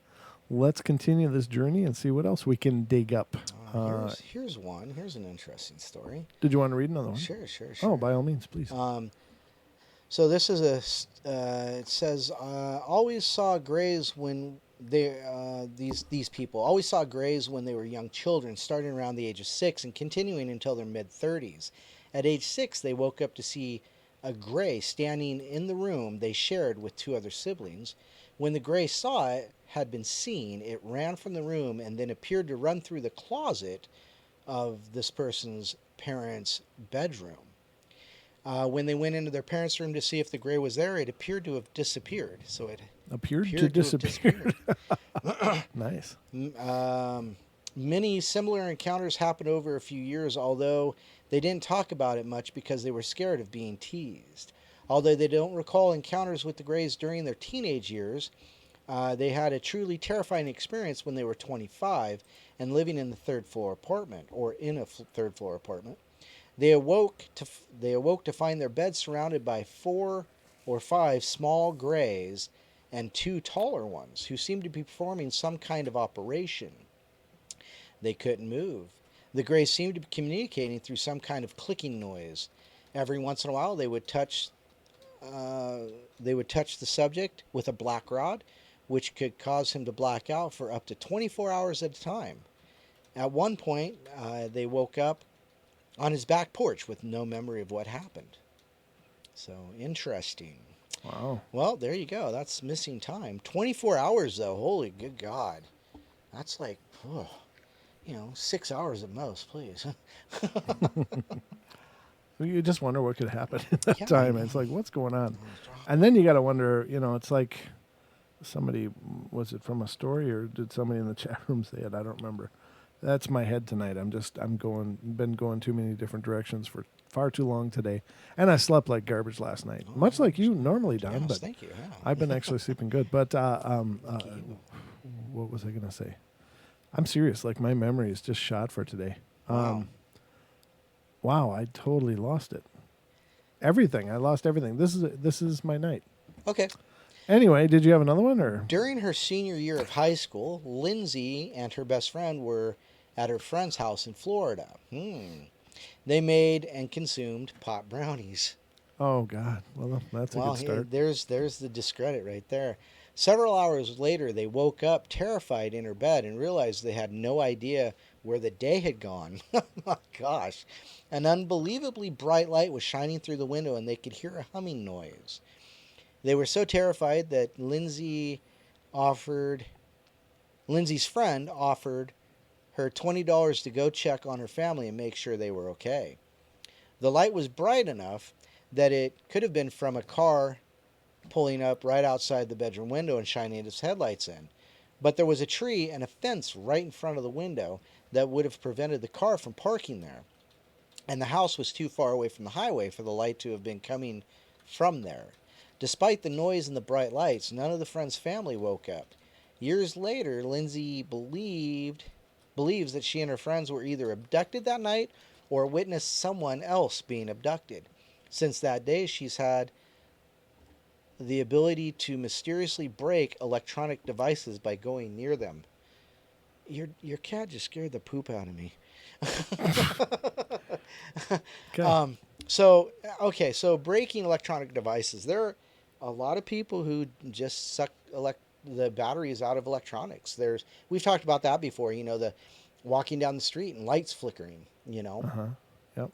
let's continue this journey and see what else we can dig up. Here's one. Here's an interesting story. Did you want to read another one? Sure. Oh, by all means, please. So this is it says, always saw grays when these people always saw grays when they were young children, starting around the age of 6 and continuing until their mid-30s. At age 6, they woke up to see a gray standing in the room they shared with 2 other siblings. When the gray saw it had been seen, it ran from the room and then appeared to run through the closet of this person's parents' bedroom. When they went into their parents' room to see if the gray was there, it appeared to have disappeared. So it Appeared to disappear. Nice. Many similar encounters happened over a few years, although they didn't talk about it much because they were scared of being teased. Although they don't recall encounters with the Greys during their teenage years, they had a truly terrifying experience when they were 25 and living in the third floor apartment, or in a third floor apartment. They awoke to find their bed surrounded by 4 or 5 small Greys and 2 taller ones who seemed to be performing some kind of operation. They couldn't move. The Greys seemed to be communicating through some kind of clicking noise. Every once in a while, they would touch the subject with a black rod, which could cause him to black out for up to 24 hours at a time. At one point, they woke up on his back porch with no memory of what happened. So, interesting. Wow. Well, there you go. That's missing time. 24 hours, though. Holy good God. That's like, 6 hours at most, please. You just wonder what could happen in that Yeah, time. It's like, what's going on? And then you got to wonder, it's like somebody, was it from a story or did somebody in the chat room say it? I don't remember. That's my head tonight. Been going too many different directions for far too long today. And I slept like garbage last night. Much like you normally, Don, Yes, but thank you. Yeah. I've been actually sleeping good. But what was I going to say? I'm serious. Like, my memory is just shot for today. Wow. Wow, I totally lost it. Everything. I lost everything. This is my night. Okay. Anyway, did you have another one or? During her senior year of high school, Lindsay and her best friend were at her friend's house in Florida. They made and consumed pot brownies. Oh God. Well, that's a good start. There's the discredit right there. Several hours later, they woke up terrified in her bed and realized they had no idea where the day had gone. Oh my gosh. An unbelievably bright light was shining through the window and they could hear a humming noise. They were so terrified that Lindsay's friend offered her $20 to go check on her family and make sure they were okay. The light was bright enough that it could have been from a car pulling up right outside the bedroom window and shining its headlights in. But there was a tree and a fence right in front of the window that would have prevented the car from parking there. And the house was too far away from the highway for the light to have been coming from there. Despite the noise and the bright lights, none of the friend's family woke up. Years later, Lindsay believes that she and her friends were either abducted that night or witnessed someone else being abducted. Since that day, she's had the ability to mysteriously break electronic devices by going near them. Your cat just scared the poop out of me. Okay. So breaking electronic devices. There are a lot of people who just suck the batteries out of electronics. We've talked about that before. The walking down the street and lights flickering. Yep.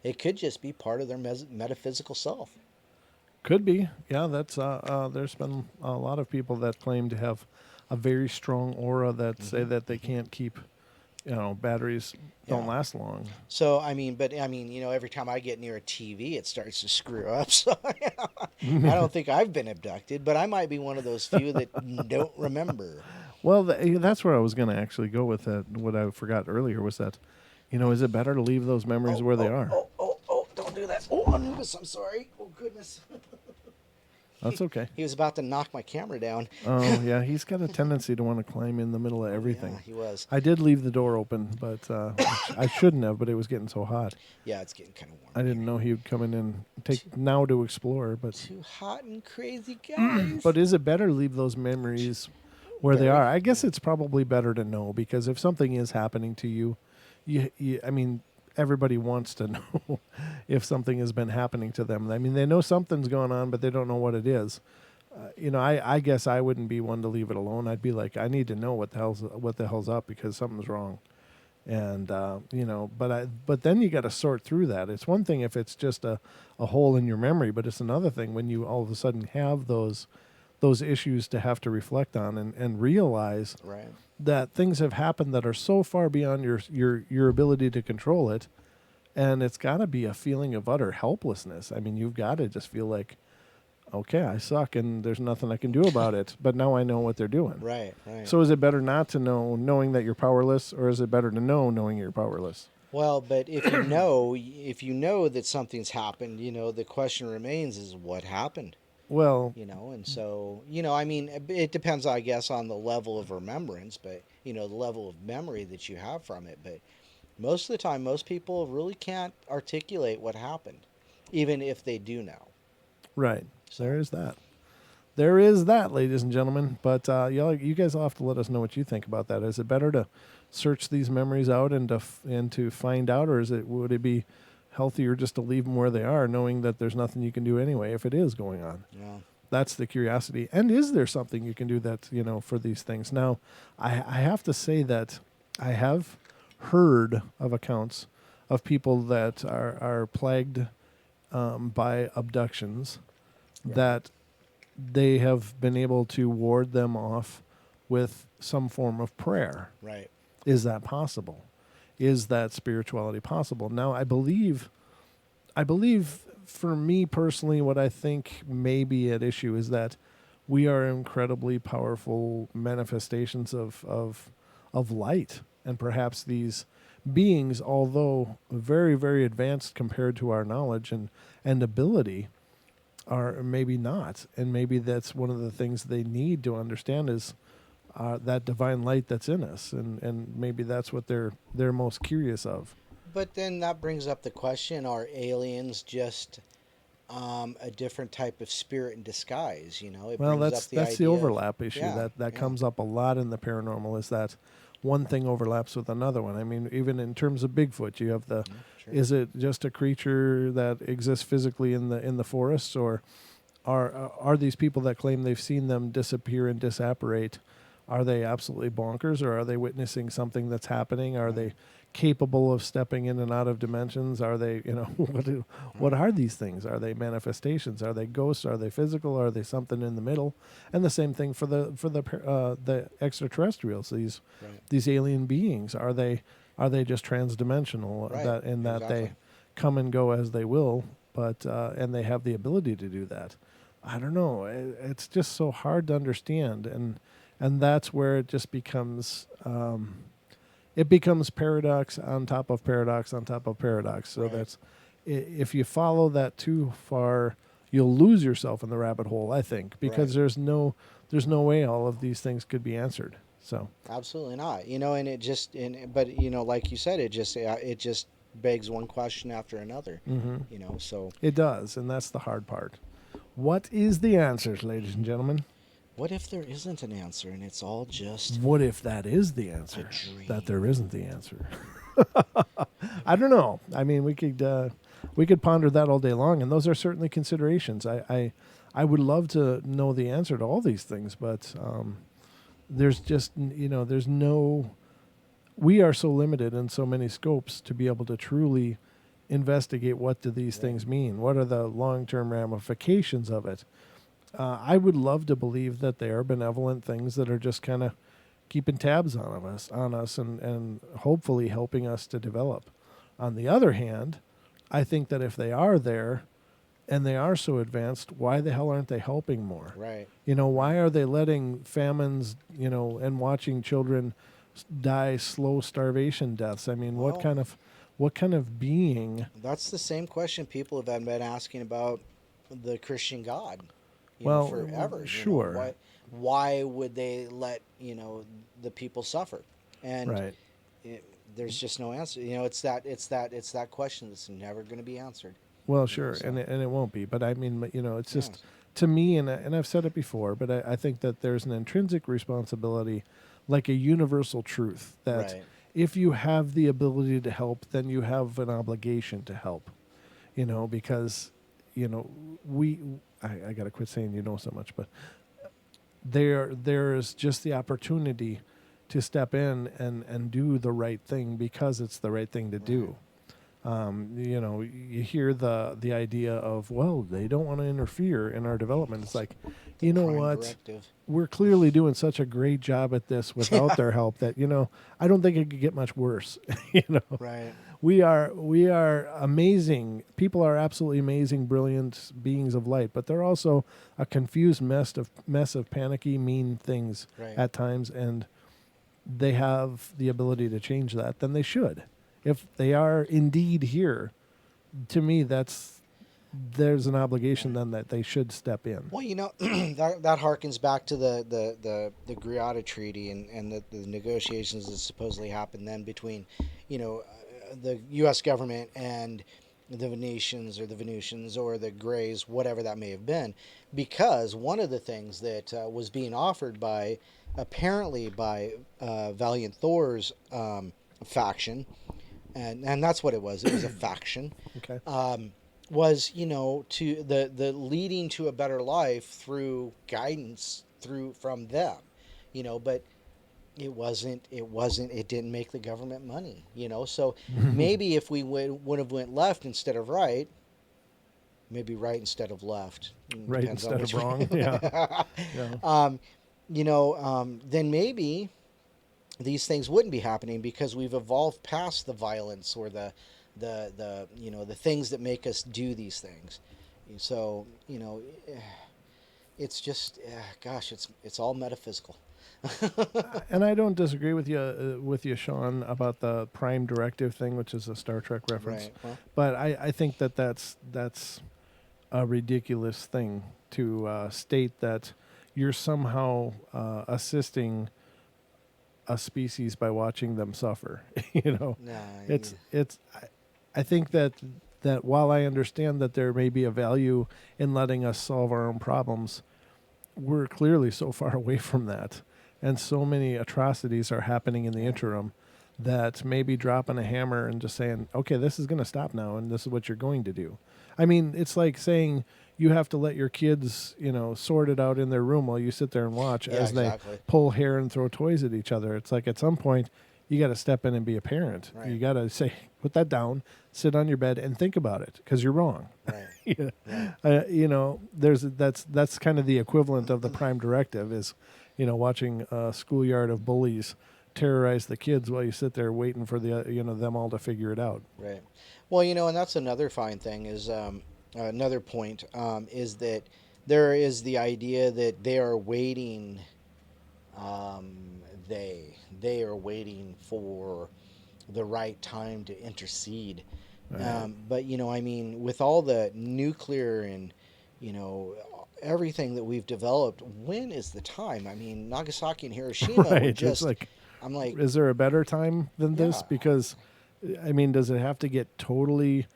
It could just be part of their metaphysical self. Could be. Yeah, that's there's been a lot of people that claim to have a very strong aura that say that they can't keep, batteries don't last long. So, every time I get near a TV, it starts to screw up. So, I don't think I've been abducted, but I might be one of those few that don't remember. Well, that's where I was going to actually go with that. What I forgot earlier was that, is it better to leave those memories where they are? Oh, don't do that. Oh, Anubis, I'm sorry. Oh, goodness. That's okay. He was about to knock my camera down. Oh, yeah. He's got a tendency to want to climb in the middle of everything. Yeah, he was. I did leave the door open, but I shouldn't have, but it was getting so hot. Yeah, it's getting kind of warm. I didn't know he would come in and take now to explore, but too hot and crazy, guys. But is it better to leave those memories where they are? I guess it's probably better to know, because if something is happening to you, everybody wants to know if something has been happening to them. They know something's going on, but they don't know what it is. I guess I wouldn't be one to leave it alone. I'd be like, I need to know what the hell's up, because something's wrong. And but then you got to sort through that. It's one thing if it's just a hole in your memory, but it's another thing when you all of a sudden have those issues to have to reflect on and realize Right. that things have happened that are so far beyond your ability to control it. And it's got to be a feeling of utter helplessness. I mean, you've got to just feel like, okay, I suck and there's nothing I can do about it, but now I know what they're doing. Right. Right. So is it better not to know, knowing that you're powerless, or is it better to know, knowing you're powerless? Well, but if you know that something's happened, the question remains is what happened. Well, And so, I mean, it depends, I guess, on the level of remembrance, but, the level of memory that you have from it. But most of the time, most people really can't articulate what happened, even if they do know. right. So, There is that. There is that, ladies and gentlemen. But you guys will have to let us know what you think about that. Is it better to search these memories out and to find out, or would it be healthier just to leave them where they are, knowing that there's nothing you can do anyway if it is going on? yeah. That's the curiosity. And is there something you can do that for these things? Now, I have to say that I have heard of accounts of people that are plagued by abductions, Right. that they have been able to ward them off with some form of prayer. Right. Is that possible? Is that spirituality possible? Now, I believe for me personally, what I think may be at issue is that we are incredibly powerful manifestations of light, and perhaps these beings, although very, very advanced compared to our knowledge and ability, are maybe not. And maybe that's one of the things they need to understand is that divine light that's in us, and maybe that's what they're most curious of. But then that brings up the question, are aliens just a different type of spirit in disguise? It Well, brings up that's the that's the idea of, overlap issue yeah, that yeah, comes up a lot in the paranormal, is that one thing overlaps with another one. I mean, even in terms of Bigfoot, you have yeah, sure. is it just a creature that exists physically in the forests, or are these people that claim they've seen them disappear and disapparate, are they absolutely bonkers, or are they witnessing something that's happening? Are Right. they capable of stepping in and out of dimensions? Are they, what Right. are these things? Are they manifestations? Are they ghosts? Are they physical? Are they something in the middle? And the same thing for the extraterrestrials. Right. These alien beings, are they just transdimensional, Right. that in that Exactly. they come and go as they will, but and they have the ability to do that? I don't know. It's just so hard to understand, and that's where it just becomes it becomes paradox on top of paradox on top of paradox. So Right. that's if you follow that too far, you'll lose yourself in the rabbit hole, I think, because Right. there's no way all of these things could be answered. So Absolutely not. And it just, but like you said, it just begs one question after another. So it does, and that's the hard part. What is the answers, ladies and gentlemen? what if there isn't an answer and it's all just What if that is the a answer? dream? That there isn't the answer. I don't know. I mean, we could ponder that all day long, and those are certainly considerations. I would love to know the answer to all these things, but there's just there's no. We are so limited in so many scopes to be able to truly investigate what do these Right. things mean. What are the long-term ramifications of it? I would love to believe that they are benevolent things that are just kind of keeping tabs on us, and hopefully helping us to develop. On the other hand, I think that if they are there and they are so advanced, why the hell aren't they helping more? Right. Why are they letting famines, and watching children die slow starvation deaths? I mean, Well, what kind of being? that's the same question people have been asking about the Christian God, Well, forever. sure, Why would they let the people suffer? And right. there's just no answer. It's that question that's never going to be answered. Well, sure, So and it won't be. But I mean, it's just, yes, to me, and I've said it before, but I think that there's an intrinsic responsibility, like a universal truth, that right, if you have the ability to help, then you have an obligation to help. Because you know we I got to quit saying so much, but there is just the opportunity to step in and do the right thing because it's the right thing to do. You hear the idea of, well, they don't want to interfere in our development. It's like, The you know prime what? directive. We're clearly doing such a great job at this without their help that, I don't think it could get much worse. Right. We are amazing. People are absolutely amazing, brilliant beings of light, but they're also a confused mess of panicky, mean things Right. at times, and they have the ability to change that. Then they should. If they are indeed here, to me, there's an obligation then that they should step in. Well, that harkens back to the Greada Treaty and the negotiations that supposedly happened then between, the U.S. government and the Venetians or the Venusians or the Greys, whatever that may have been, because one of the things that was being offered apparently by Valiant Thor's faction, and that's what it was. It was a faction. Okay. Was to the leading to a better life through guidance from them, but it didn't make the government money, so maybe if we would have went left instead of right, maybe right instead of left, Right depends on instead of which wrong. Yeah. then maybe these things wouldn't be happening because we've evolved past the violence or the things that make us do these things. So it's just gosh, it's all metaphysical. And I don't disagree with you, Sean, about the prime directive thing, which is a Star Trek reference. Right. Well, But I think that's a ridiculous thing to state that you're somehow assisting a species by watching them suffer. nah, I think that while I understand that there may be a value in letting us solve our own problems, we're clearly so far away from that. And so many atrocities are happening in the interim that maybe dropping a hammer and just saying, okay, this is going to stop now and this is what you're going to do. I mean, it's like saying you have to let your kids, sort it out in their room while you sit there and watch as exactly. they pull hair and throw toys at each other. It's like at some point you got to step in and be a parent. Right. You got to say, put that down, sit on your bed and think about it because you're wrong. Right. Right. That's kind of the equivalent of the prime directive is, watching a schoolyard of bullies terrorize the kids while you sit there waiting for them all to figure it out. Right. Well, and that's another fine thing is another point is that there is the idea that they are waiting. They are waiting for the right time to intercede. Right. But with all the nuclear and everything that we've developed, when is the time? I mean, Nagasaki and Hiroshima were Right. just. It's like, I'm like, is there a better time than this? Yeah. Because, I mean, does it have to get totally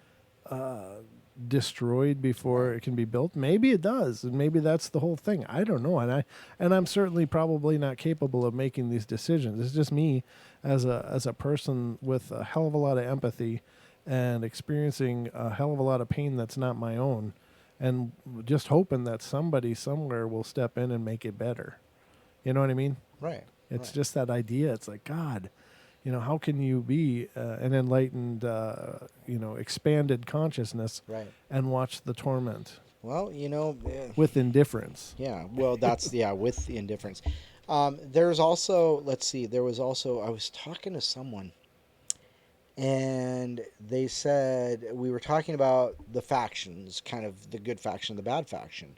destroyed before it can be built? Maybe it does, and maybe that's the whole thing. I don't know, and I'm certainly probably not capable of making these decisions. It's just me as a person with a hell of a lot of empathy and experiencing a hell of a lot of pain that's not my own, and just hoping that somebody somewhere will step in and make it better. You know what I mean? right. It's right. just that idea. It's like, God, how can you be an enlightened, expanded consciousness Right. and watch the torment Well, with indifference? yeah. Well, that's with the indifference. There's also, let's see. There was also I was talking to someone, and they said we were talking about the factions, kind of the good faction, the bad faction,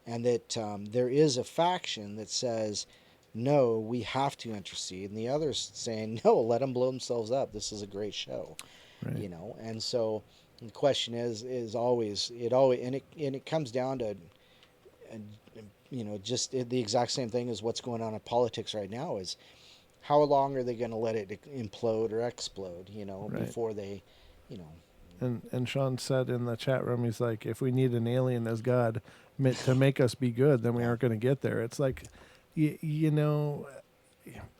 and that there is a faction that says, no, we have to intercede, and the others saying, no, let them blow themselves up. This is a great show, Right. And so the question is always and it comes down to, just the exact same thing as what's going on in politics right now is how long are they going to let it implode or explode, Right. before they, And Sean said in the chat room, he's like, if we need an alien as God to make us be good, then we aren't going to get there. It's like,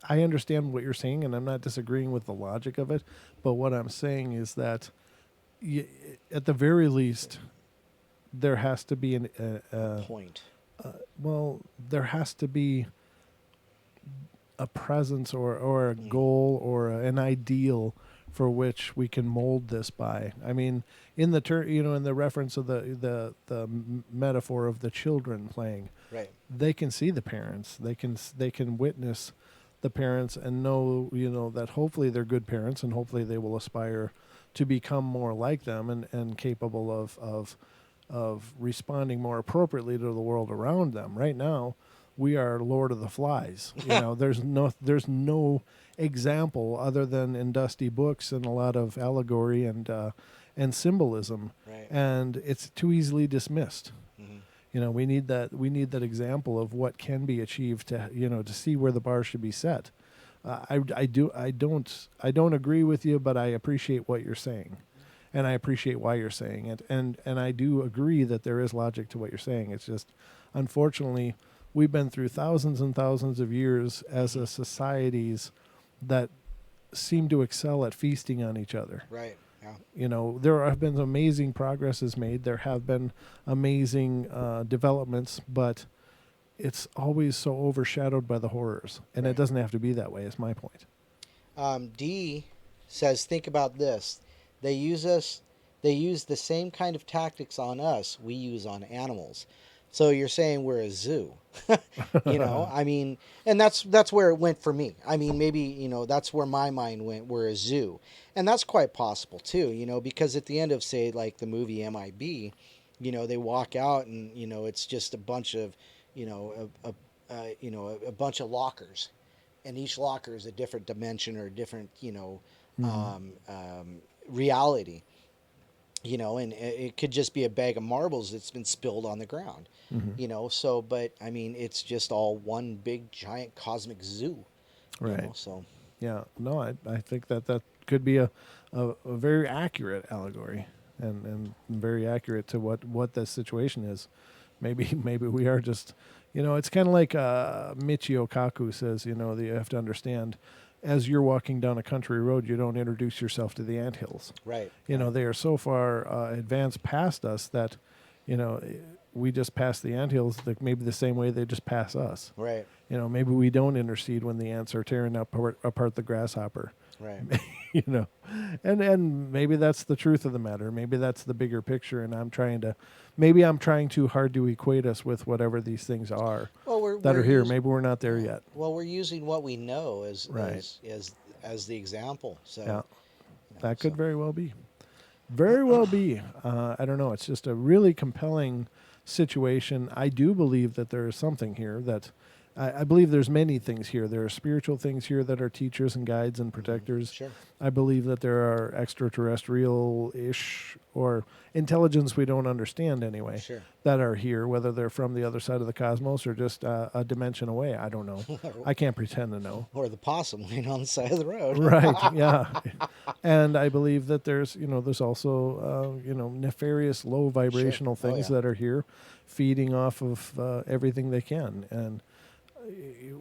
I understand what you're saying, and I'm not disagreeing with the logic of it. But what I'm saying is that, at the very least, there has to be point. there has to be a presence or a goal or an ideal for which we can mold this by. I mean, in the in the reference of the metaphor of the children playing, Right. they can see the parents. They can witness the parents and know, that hopefully they're good parents and hopefully they will aspire to become more like them and capable of responding more appropriately to the world around them. Right now, we are Lord of the Flies. There's no example other than in dusty books and a lot of allegory and symbolism, Right. and it's too easily dismissed. Mm-hmm. We need that example of what can be achieved to see where the bar should be set. I don't agree with you, but I appreciate what you're saying, and I appreciate why you're saying it, and I do agree that there is logic to what you're saying. It's just, unfortunately, we've been through thousands and thousands of years as a societies that seem to excel at feasting on each other. Right. Yeah. There have been amazing progresses made. There have been amazing developments, but it's always so overshadowed by the horrors, and Right. it doesn't have to be that way. Is my point. D says, think about this. They use us. They use the same kind of tactics on us we use on animals. So you're saying we're a zoo, I mean, and that's where it went for me. I mean, maybe, that's where my mind went. We're a zoo. And that's quite possible too, because at the end of, say, like the movie MIB, they walk out and, it's just a bunch of, a bunch of lockers, and each locker is a different dimension or a different, reality. And it could just be a bag of marbles that's been spilled on the ground, so, but I mean, it's just all one big giant cosmic zoo, Right. so. Yeah. No, I think that could be a very accurate allegory and very accurate to what the situation is. Maybe we are just, it's kind of like Michio Kaku says, you have to understand, as you're walking down a country road, you don't introduce yourself to the anthills. Right. They are so far advanced past us that, we just pass the anthills maybe the same way they just pass us. Right. Maybe we don't intercede when the ants are tearing apart the grasshopper. Right. And maybe that's the truth of the matter. Maybe that's the bigger picture, and I'm trying too hard to equate us with whatever these things are that are here. Maybe we're not there yet. Well, we're using what we know as Right. as the example. So Yeah, that could very well be. Very well be. I don't know. It's just a really compelling situation. I do believe that there is something here that I believe there's many things here. There are spiritual things here that are teachers and guides and protectors. Sure. I believe that there are extraterrestrial-ish or intelligence we don't understand anyway Sure. that are here, whether they're from the other side of the cosmos or just a dimension away. I don't know. I can't pretend to know. Or the possum laying on the side of the road. Right, yeah. And I believe that there's also, nefarious low vibrational Sure. Oh, things yeah. that are here feeding off of everything they can. And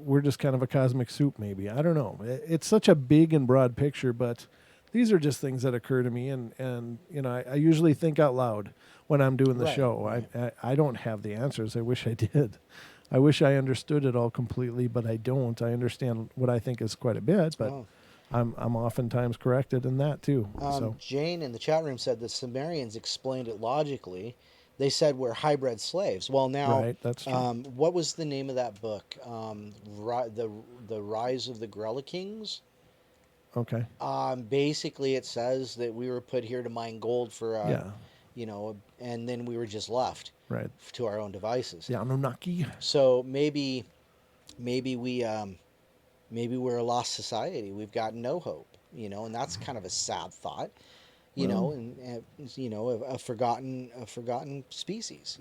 we're just kind of a cosmic soup, maybe. I don't know. It's such a big and broad picture, but these are just things that occur to me. And I usually think out loud when I'm doing the Right, show. right. I don't have the answers. I wish I did. I wish I understood it all completely, but I don't. I understand what I think is quite a bit, but Oh. I'm oftentimes corrected in that too. So Jane in the chat room said the Sumerians explained it logically. They said we're hybrid slaves. Well, now, right, that's true. what was the name of that book? The Rise of the Gorilla Kings. Okay. Basically, it says that we were put here to mine gold for, Yeah. and then we were just left Right. to our own devices. The Anunnaki. So maybe we're a lost society. We've got no hope, and that's kind of a sad thought, Well, and a forgotten species,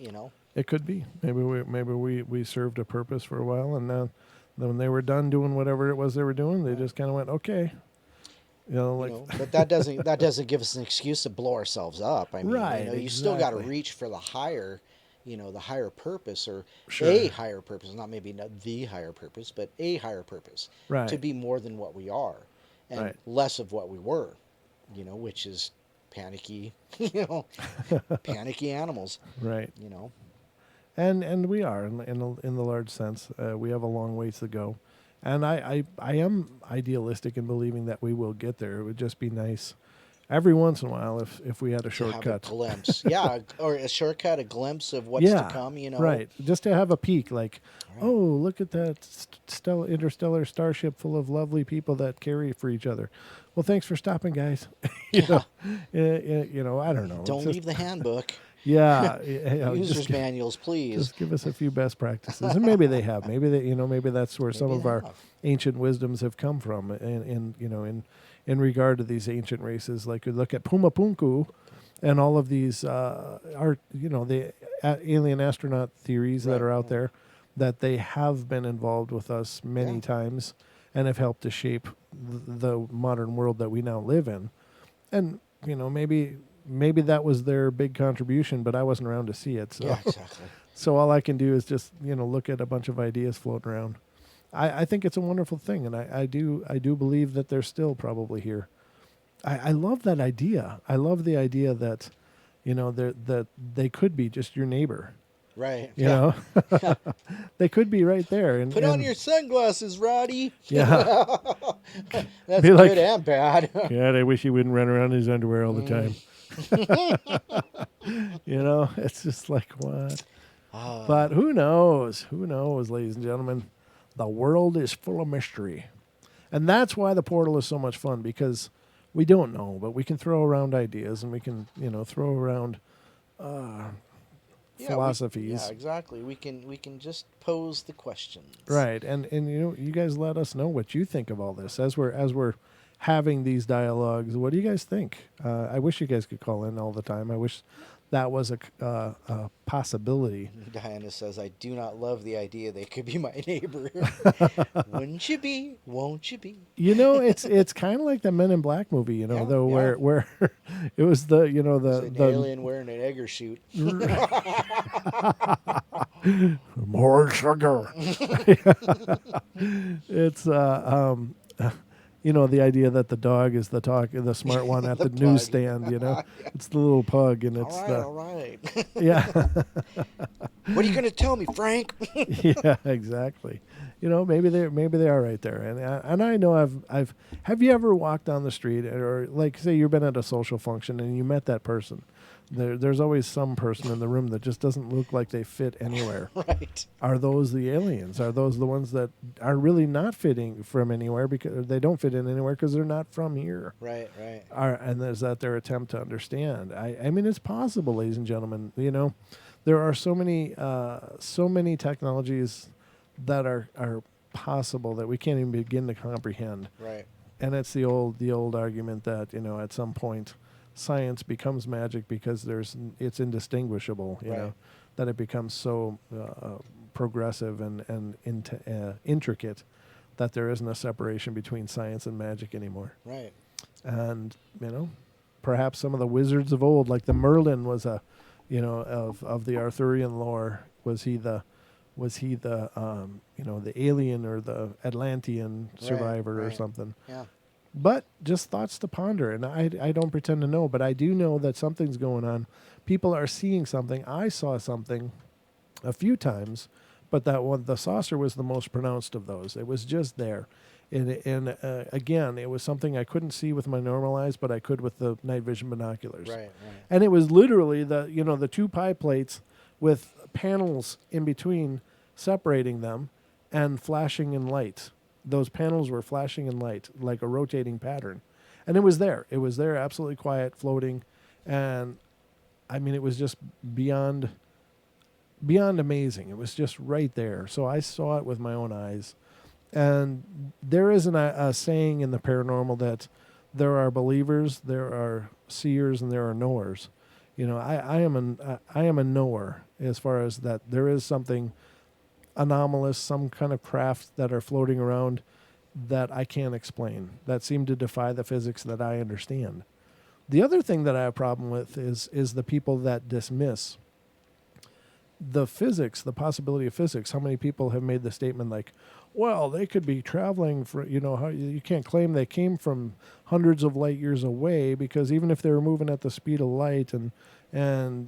It could be. Maybe we served a purpose for a while, and then when they were done doing whatever it was they were doing, they just kind of went, okay. But that doesn't give us an excuse to blow ourselves up. I mean, Right, you still got to exactly. reach for the higher, the higher purpose, or Sure. a higher purpose, not the higher purpose, but a higher purpose, Right. to be more than what we are, and Right. less of what we were, which is panicky, panicky animals, Right. you know. And we are in the large sense. We have a long ways to go, And I am idealistic in believing that we will get there. It would just be nice every once in a while if we had a To have a shortcut. glimpse, yeah, or a shortcut, a glimpse of what's to Yeah, come. You know, right. Just to have a peek, like, Right. oh, look at that interstellar starship full of lovely people that carry for each other. Well, thanks for stopping, guys. Yeah. You know, I don't know. Don't It's just- leave the handbook. Yeah, Users manuals, please. just give us a few best practices, and maybe they have. Maybe they, maybe that's where some Maybe of they our have. ancient wisdoms have come from, in regard to these ancient races. Like, we look at Pumapunku, and all of these the alien astronaut theories that Right, are out right. there, that they have been involved with us many Yeah. times, and have helped to shape the modern world that we now live in. And maybe that was their big contribution, but I wasn't around to see it. So. Yeah, exactly. So all I can do is just look at a bunch of ideas floating around. I think it's a wonderful thing, and I do believe that they're still probably here. I love that idea. I love the idea that that they could be just your neighbor. Right. You know, they could be right there. And Put on your sunglasses, Roddy. yeah. That's Be good like- and bad. God, I wish he wouldn't run around in his underwear all the time. It's just like, what? But who knows? Who knows, ladies and gentlemen? The world is full of mystery. And that's why the portal is so much fun, because we don't know, but we can throw around ideas, and we can, throw around philosophies. Yeah, exactly. We can just pose the questions. Right. And you guys let us know what you think of all this as we're having these dialogues. What do you guys think? I wish you guys could call in all the time. I wish that was a possibility. Diana says, I do not love the idea they could be my neighbor. Wouldn't you be? Won't you be? It's kind of like the Men in Black movie, Yeah, though, yeah. where it was the It's an alien wearing an egger suit. more sugar. It's the idea that the dog is the smart one at the pug. newsstand. It's the little pug, and it's All right. yeah. What are you going to tell me, Frank? Yeah, exactly. Maybe they are right there, and I know I've have you ever walked down the street, or like, say you've been at a social function and you met that person? There's always some person in the room that just doesn't look like they fit anywhere. Right. Are those the aliens? Are those the ones that are really not fitting from anywhere, because they don't fit in anywhere because they're not from here? Right. And is that their attempt to understand? I mean, it's possible, ladies and gentlemen. There are so many technologies that are possible that we can't even begin to comprehend. Right. And it's the old argument that at some point science becomes magic because it's indistinguishable. Right. That it becomes so progressive and intricate that there isn't a separation between science and magic anymore. Right. And perhaps some of the wizards of old, like the Merlin, was of the Arthurian lore. Was he the the alien or the Atlantean survivor or right. something? Yeah. But just thoughts to ponder, and I don't pretend to know, but I do know that something's going on. People are seeing something. I saw something a few times, but that one, the saucer, was the most pronounced of those. It was just there. And again, it was something I couldn't see with my normal eyes, but I could with the night vision binoculars. Right. And it was literally the two pie plates with panels in between separating them and flashing in light. Those panels were flashing in light like a rotating pattern. And it was there. It was there, absolutely quiet, floating. And I mean, it was just beyond amazing. It was just right there. So I saw it with my own eyes. And there isn't a saying in the paranormal that there are believers, there are seers, and there are knowers. I am a knower, as far as that there is something anomalous, some kind of craft that are floating around that I can't explain, that seem to defy the physics that I understand. The other thing that I have a problem with is the people that dismiss the physics, the possibility of physics. How many people have made the statement like, well, they could be traveling for, how you can't claim they came from hundreds of light years away, because even if they were moving at the speed of light and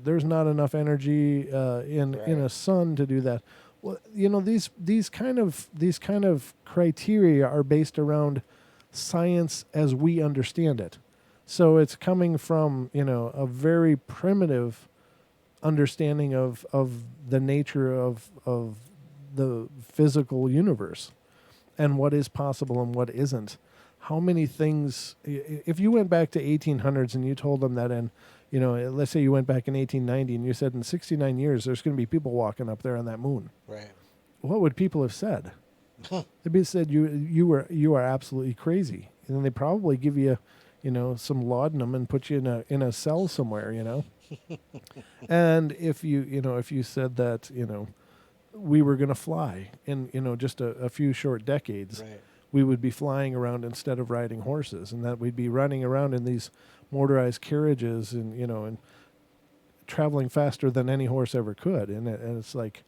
there's not enough energy in a sun to do that. Well, these kind of criteria are based around science as we understand it. So it's coming from, a very primitive understanding of the nature of the physical universe and what is possible and what isn't. How many things, if you went back to 1800s and you told them that let's say you went back in 1890 and you said in 69 years there's going to be people walking up there on that moon. Right. What would people have said? They'd be said you are absolutely crazy. And then they probably give you, some laudanum and put you in a cell somewhere, And if you said that, we were going to fly in, just a few short decades, Right. we would be flying around instead of riding horses, and that we'd be running around in these motorized carriages and traveling faster than any horse ever could. And it's like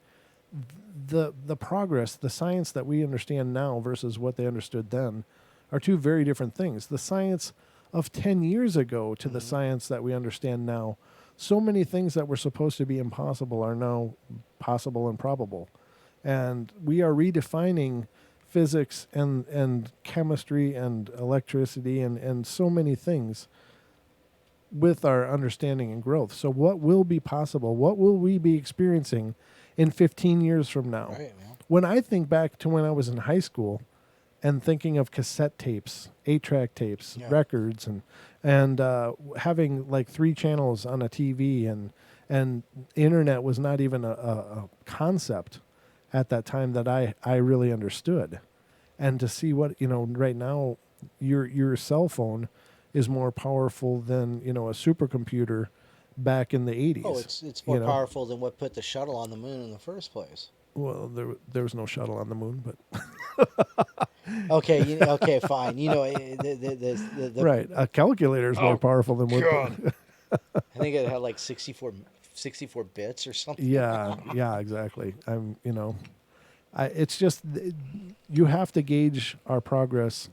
the progress, the science that we understand now versus what they understood then are two very different things. The science of 10 years ago to the science that we understand now, so many things that were supposed to be impossible are now possible and probable. And we are redefining physics and chemistry and electricity and so many things with our understanding and growth. So what will be possible? What will we be experiencing in 15 years from now? Right, man. When I think back to when I was in high school and thinking of cassette tapes, 8-track tapes, records, and having like 3 channels on a TV and internet was not even a concept at that time that I really understood. And to see what, right now your cell phone is more powerful than, a supercomputer back in the 80s. Oh, it's more powerful than what put the shuttle on the moon in the first place. Well, there was no shuttle on the moon, but Okay, okay, fine. The right, a calculator is more powerful than what. I think it had like 64 bits or something. Yeah, exactly. It's just you have to gauge our progress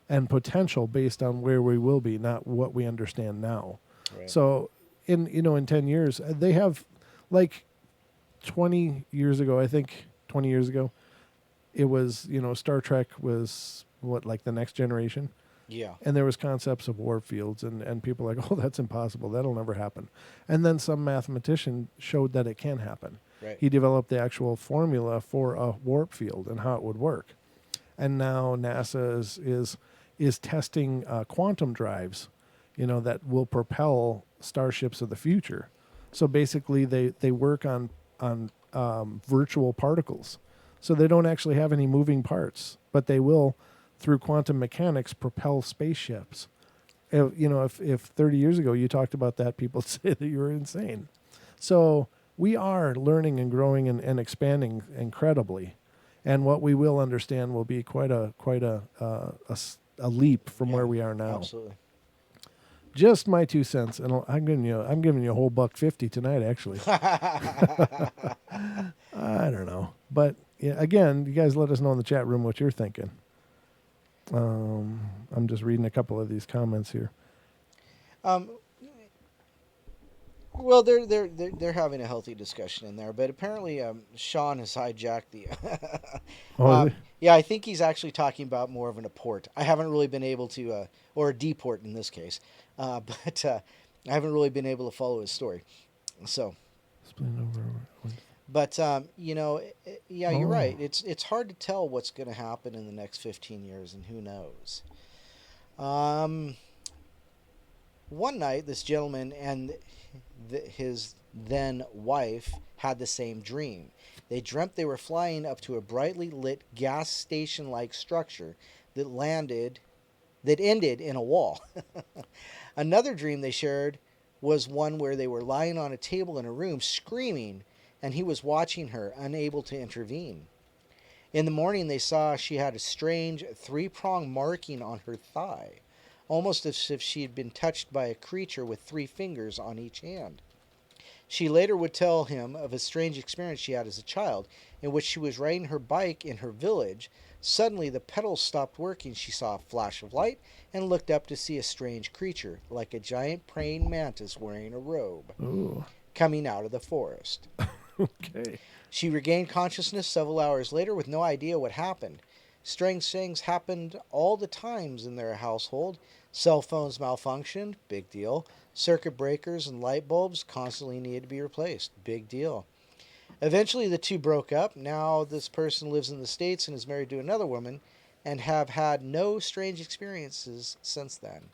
and potential based on where we will be, not what we understand now. Right. So in 10 years, they have like 20 years ago, I think 20 years ago, it was, Star Trek was like the next generation. Yeah. And there was concepts of warp fields and people were like, oh, that's impossible. That'll never happen. And then some mathematician showed that it can happen. Right. He developed the actual formula for a warp field and how it would work. And now NASA is testing quantum drives, that will propel starships of the future. So basically they work on virtual particles. So they don't actually have any moving parts, but they will, through quantum mechanics, propel spaceships. If 30 years ago you talked about that, people would say that you were insane. So we are learning and growing and expanding incredibly. And what we will understand will be quite a leap from where we are now. Absolutely. Just my 2 cents, and I'm giving you a whole $1.50 tonight. Actually, I don't know, but yeah, again, you guys let us know in the chat room what you're thinking. I'm just reading a couple of these comments here. Well, they're having a healthy discussion in there, but apparently Sean has hijacked the. Really? Yeah, I think he's actually talking about more of an apport. I haven't really been able to, or a deport in this case, but I haven't really been able to follow his story. So. But you're right. It's hard to tell what's going to happen in the next 15 years, and who knows. One night, this gentleman and his then wife had the same dream. They dreamt they were flying up to a brightly lit gas station-like structure that ended in a wall. Another dream they shared was one where they were lying on a table in a room screaming, and he was watching her, unable to intervene. In the morning, they saw she had a strange 3-prong marking on her thigh, almost as if she had been touched by a creature with 3 fingers on each hand. She later would tell him of a strange experience she had as a child, in which she was riding her bike in her village. Suddenly, the pedals stopped working. She saw a flash of light and looked up to see a strange creature, like a giant praying mantis wearing a robe, Ooh. coming out of the forest. Okay. She regained consciousness several hours later with no idea what happened. Strange things happened all the times in their household. Cell phones malfunctioned, big deal. Circuit breakers and light bulbs constantly needed to be replaced, big deal. Eventually, the two broke up. Now, this person lives in the States and is married to another woman and have had no strange experiences since then.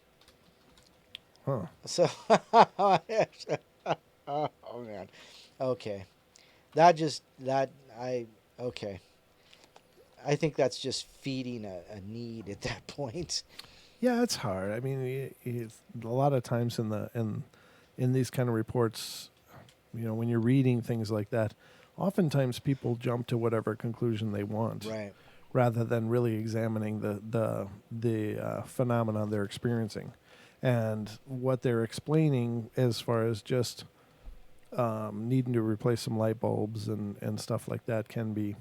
Huh. So, oh man. Okay. Okay. I think that's just feeding a need at that point. Yeah, it's hard. I mean, a lot of times in these kind of reports, when you're reading things like that, oftentimes people jump to whatever conclusion they want, Right. rather than really examining the phenomenon they're experiencing, and what they're explaining as far as just needing to replace some light bulbs and stuff like that can be.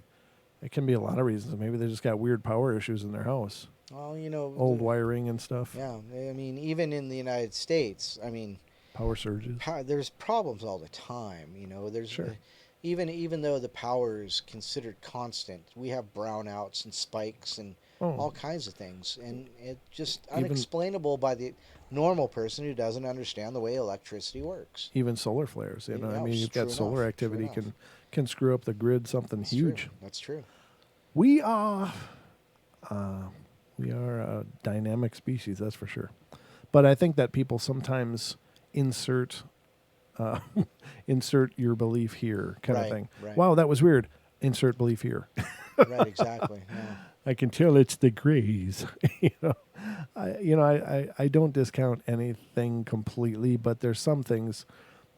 It can be a lot of reasons. Maybe they just got weird power issues in their house, Well, old wiring and stuff, yeah. I mean, even in the United States, I mean, power surges. there's problems all the time. There's Sure. even though the power is considered constant, we have brownouts and spikes and Oh, all kinds of things, and it's just Even- unexplainable by the normal person who doesn't understand the way electricity works. even solar flares. I Yeah, mean, you've got true solar enough, activity true enough. can screw up the grid something That's huge. True. That's true. We are a dynamic species, that's for sure. But I think that people sometimes insert uh, insert your belief here kind of Right, thing. right. Wow, that was weird. Insert belief here. Right. Exactly. Yeah. I can tell it's the Greys. I don't discount anything completely, but there's some things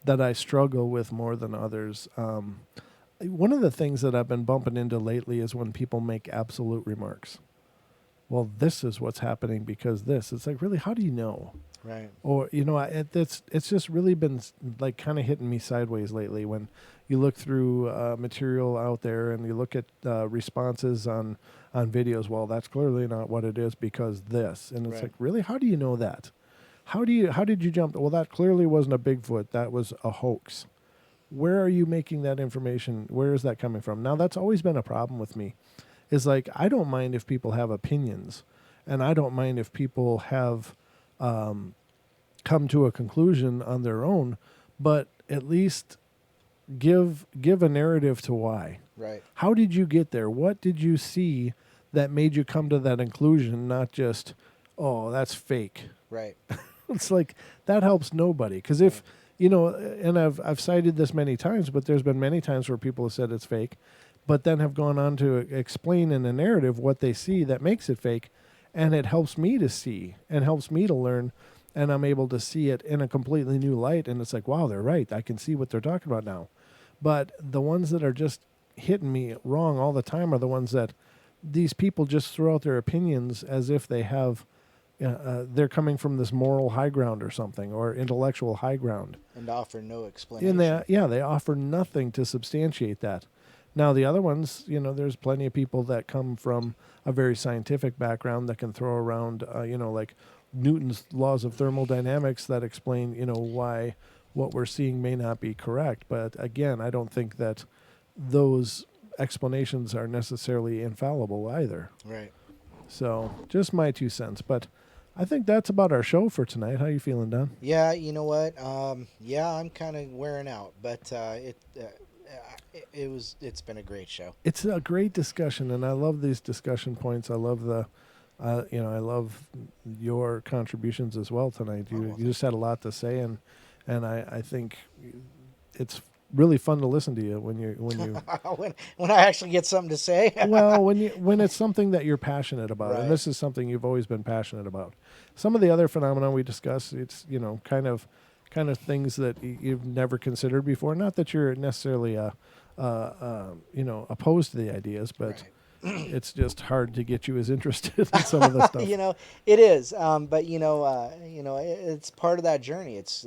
that I struggle with more than others. One of the things that I've been bumping into lately is when people make absolute remarks. Well, this is what's happening because this. It's like, really, how do you know? Right. Or it's just really been like kind of hitting me sideways lately when you look through material out there and you look at responses on videos. Well, that's clearly not what it is because this, and it's Right. like, really, how do you know that? How did you jump? Well, that clearly wasn't a Bigfoot. That was a hoax. Where are you making that information? Where is that coming from? Now, that's always been a problem with me. Is like, I don't mind if people have opinions, and I don't mind if people have come to a conclusion on their own, but at least give a narrative to why. Right. How did you get there? What did you see that made you come to that conclusion? Not just, oh, that's fake. Right. It's like that helps nobody. Because if and I've cited this many times, but there's been many times where people have said it's fake, but then have gone on to explain in a narrative what they see that makes it fake, and it helps me to see and helps me to learn, and I'm able to see it in a completely new light, and it's like, wow, they're right. I can see what they're talking about now. But the ones that are just hitting me wrong all the time are the ones that these people just throw out their opinions as if they have they're coming from this moral high ground or something, or intellectual high ground. And offer no explanation. And they offer nothing to substantiate that. Now, the other ones, there's plenty of people that come from a very scientific background that can throw around, like Newton's laws of thermodynamics that explain, why what we're seeing may not be correct. But again, I don't think that those explanations are necessarily infallible either. Right. So, just my 2 cents. But I think that's about our show for tonight. How you feeling, Don? Yeah, you know what? Yeah, I'm kind of wearing out, but it's been a great show. It's a great discussion, and I love these discussion points. I love I love your contributions as well tonight. You just had a lot to say, and I think it's really fun to listen to you when you when I actually get something to say. well, when it's something that you're passionate about, Right. and this is something you've always been passionate about. Some of the other phenomena we discuss, it's kind of things that you've never considered before. Not that you're necessarily opposed to the ideas, but Right. it's just hard to get you as interested in some of the stuff. It is. But it's part of that journey. It's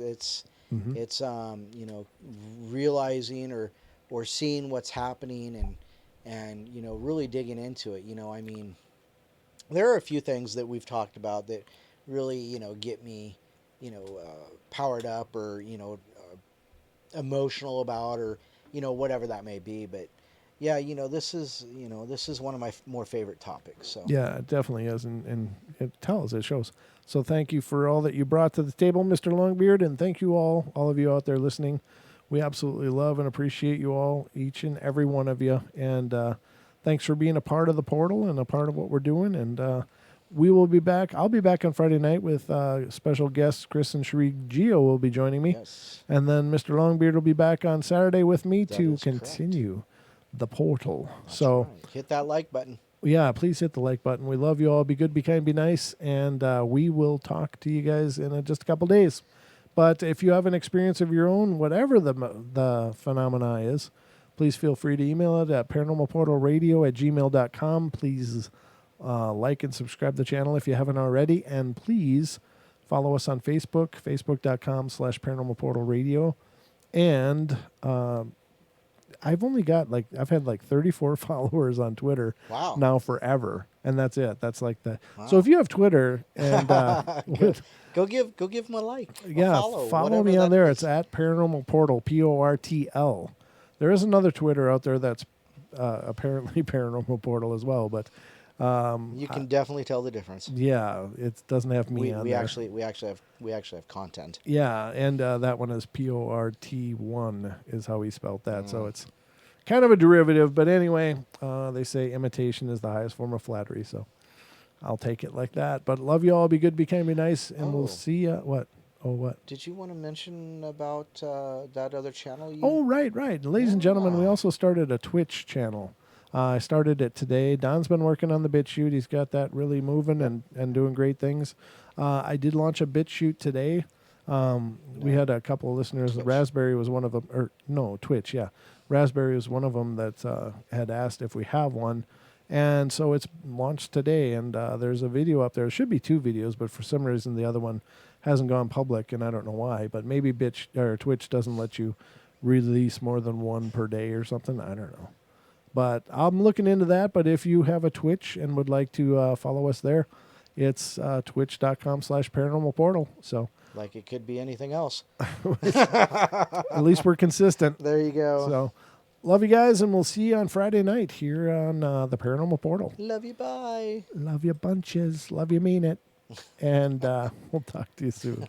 Mhm. it's realizing or seeing what's happening and really digging into it. I mean, there are a few things that we've talked about that really get me powered up or emotional about or whatever that may be. But yeah, this is one of my more favorite topics. So Yeah, it definitely is, and it tells, it shows. So thank you for all that you brought to the table, Mr. Longbeard, and thank you all of you out there listening. We absolutely love and appreciate you all, each and every one of you, and thanks for being a part of the portal and a part of what we're doing. And we will be back. I'll be back on Friday night with special guests Chris and Cherie Gio will be joining me, yes, and then Mr. Longbeard will be back on Saturday with me that to is correct. continue the portal. That's So. right. Hit that like button. Yeah, please hit the like button. We love you all. Be good, be kind, be nice. And we will talk to you guys in just a couple days. But if you have an experience of your own, whatever the phenomena is, please feel free to email it at paranormalportalradio@gmail.com. Please like and subscribe to the channel if you haven't already. And please follow us on Facebook, facebook.com/paranormalportalradio. And I've had 34 followers on Twitter Wow. now forever, and that's it. That's like the. Wow. So if you have Twitter and go give them a like. yeah, follow me on there. It's at Paranormal Portal, PORTL. There is another Twitter out there that's apparently Paranormal Portal as well, but you can definitely tell the difference. yeah, it doesn't have me on we there. actually have content. Yeah, and that one is PORT1 is how he spelled that. So it's kind of a derivative, but anyway, they say imitation is the highest form of flattery, so I'll take it like that. But love you all. Be good, be kind, be nice, and we'll see ya. What? Oh, what? Did you want to mention about that other channel? Oh, right. Ladies and gentlemen, we also started a Twitch channel. I started it today. Don's been working on the BitChute. He's got that really moving and doing great things. I did launch a BitChute today. We had a couple of listeners. Twitch. Raspberry was one of them. Twitch, yeah. Raspberry was one of them that had asked if we have one. And so it's launched today, and there's a video up there. There should be 2 videos, but for some reason the other one hasn't gone public, and I don't know why. But maybe Twitch doesn't let you release more than one per day or something. I don't know. But I'm looking into that. But if you have a Twitch and would like to follow us there, it's twitch.com/paranormalportal. So Like it could be anything else. at least we're consistent. There you go. So love you guys, and we'll see you on Friday night here on the Paranormal Portal. Love you. Bye. Love you bunches. Love you, mean it. And we'll talk to you soon.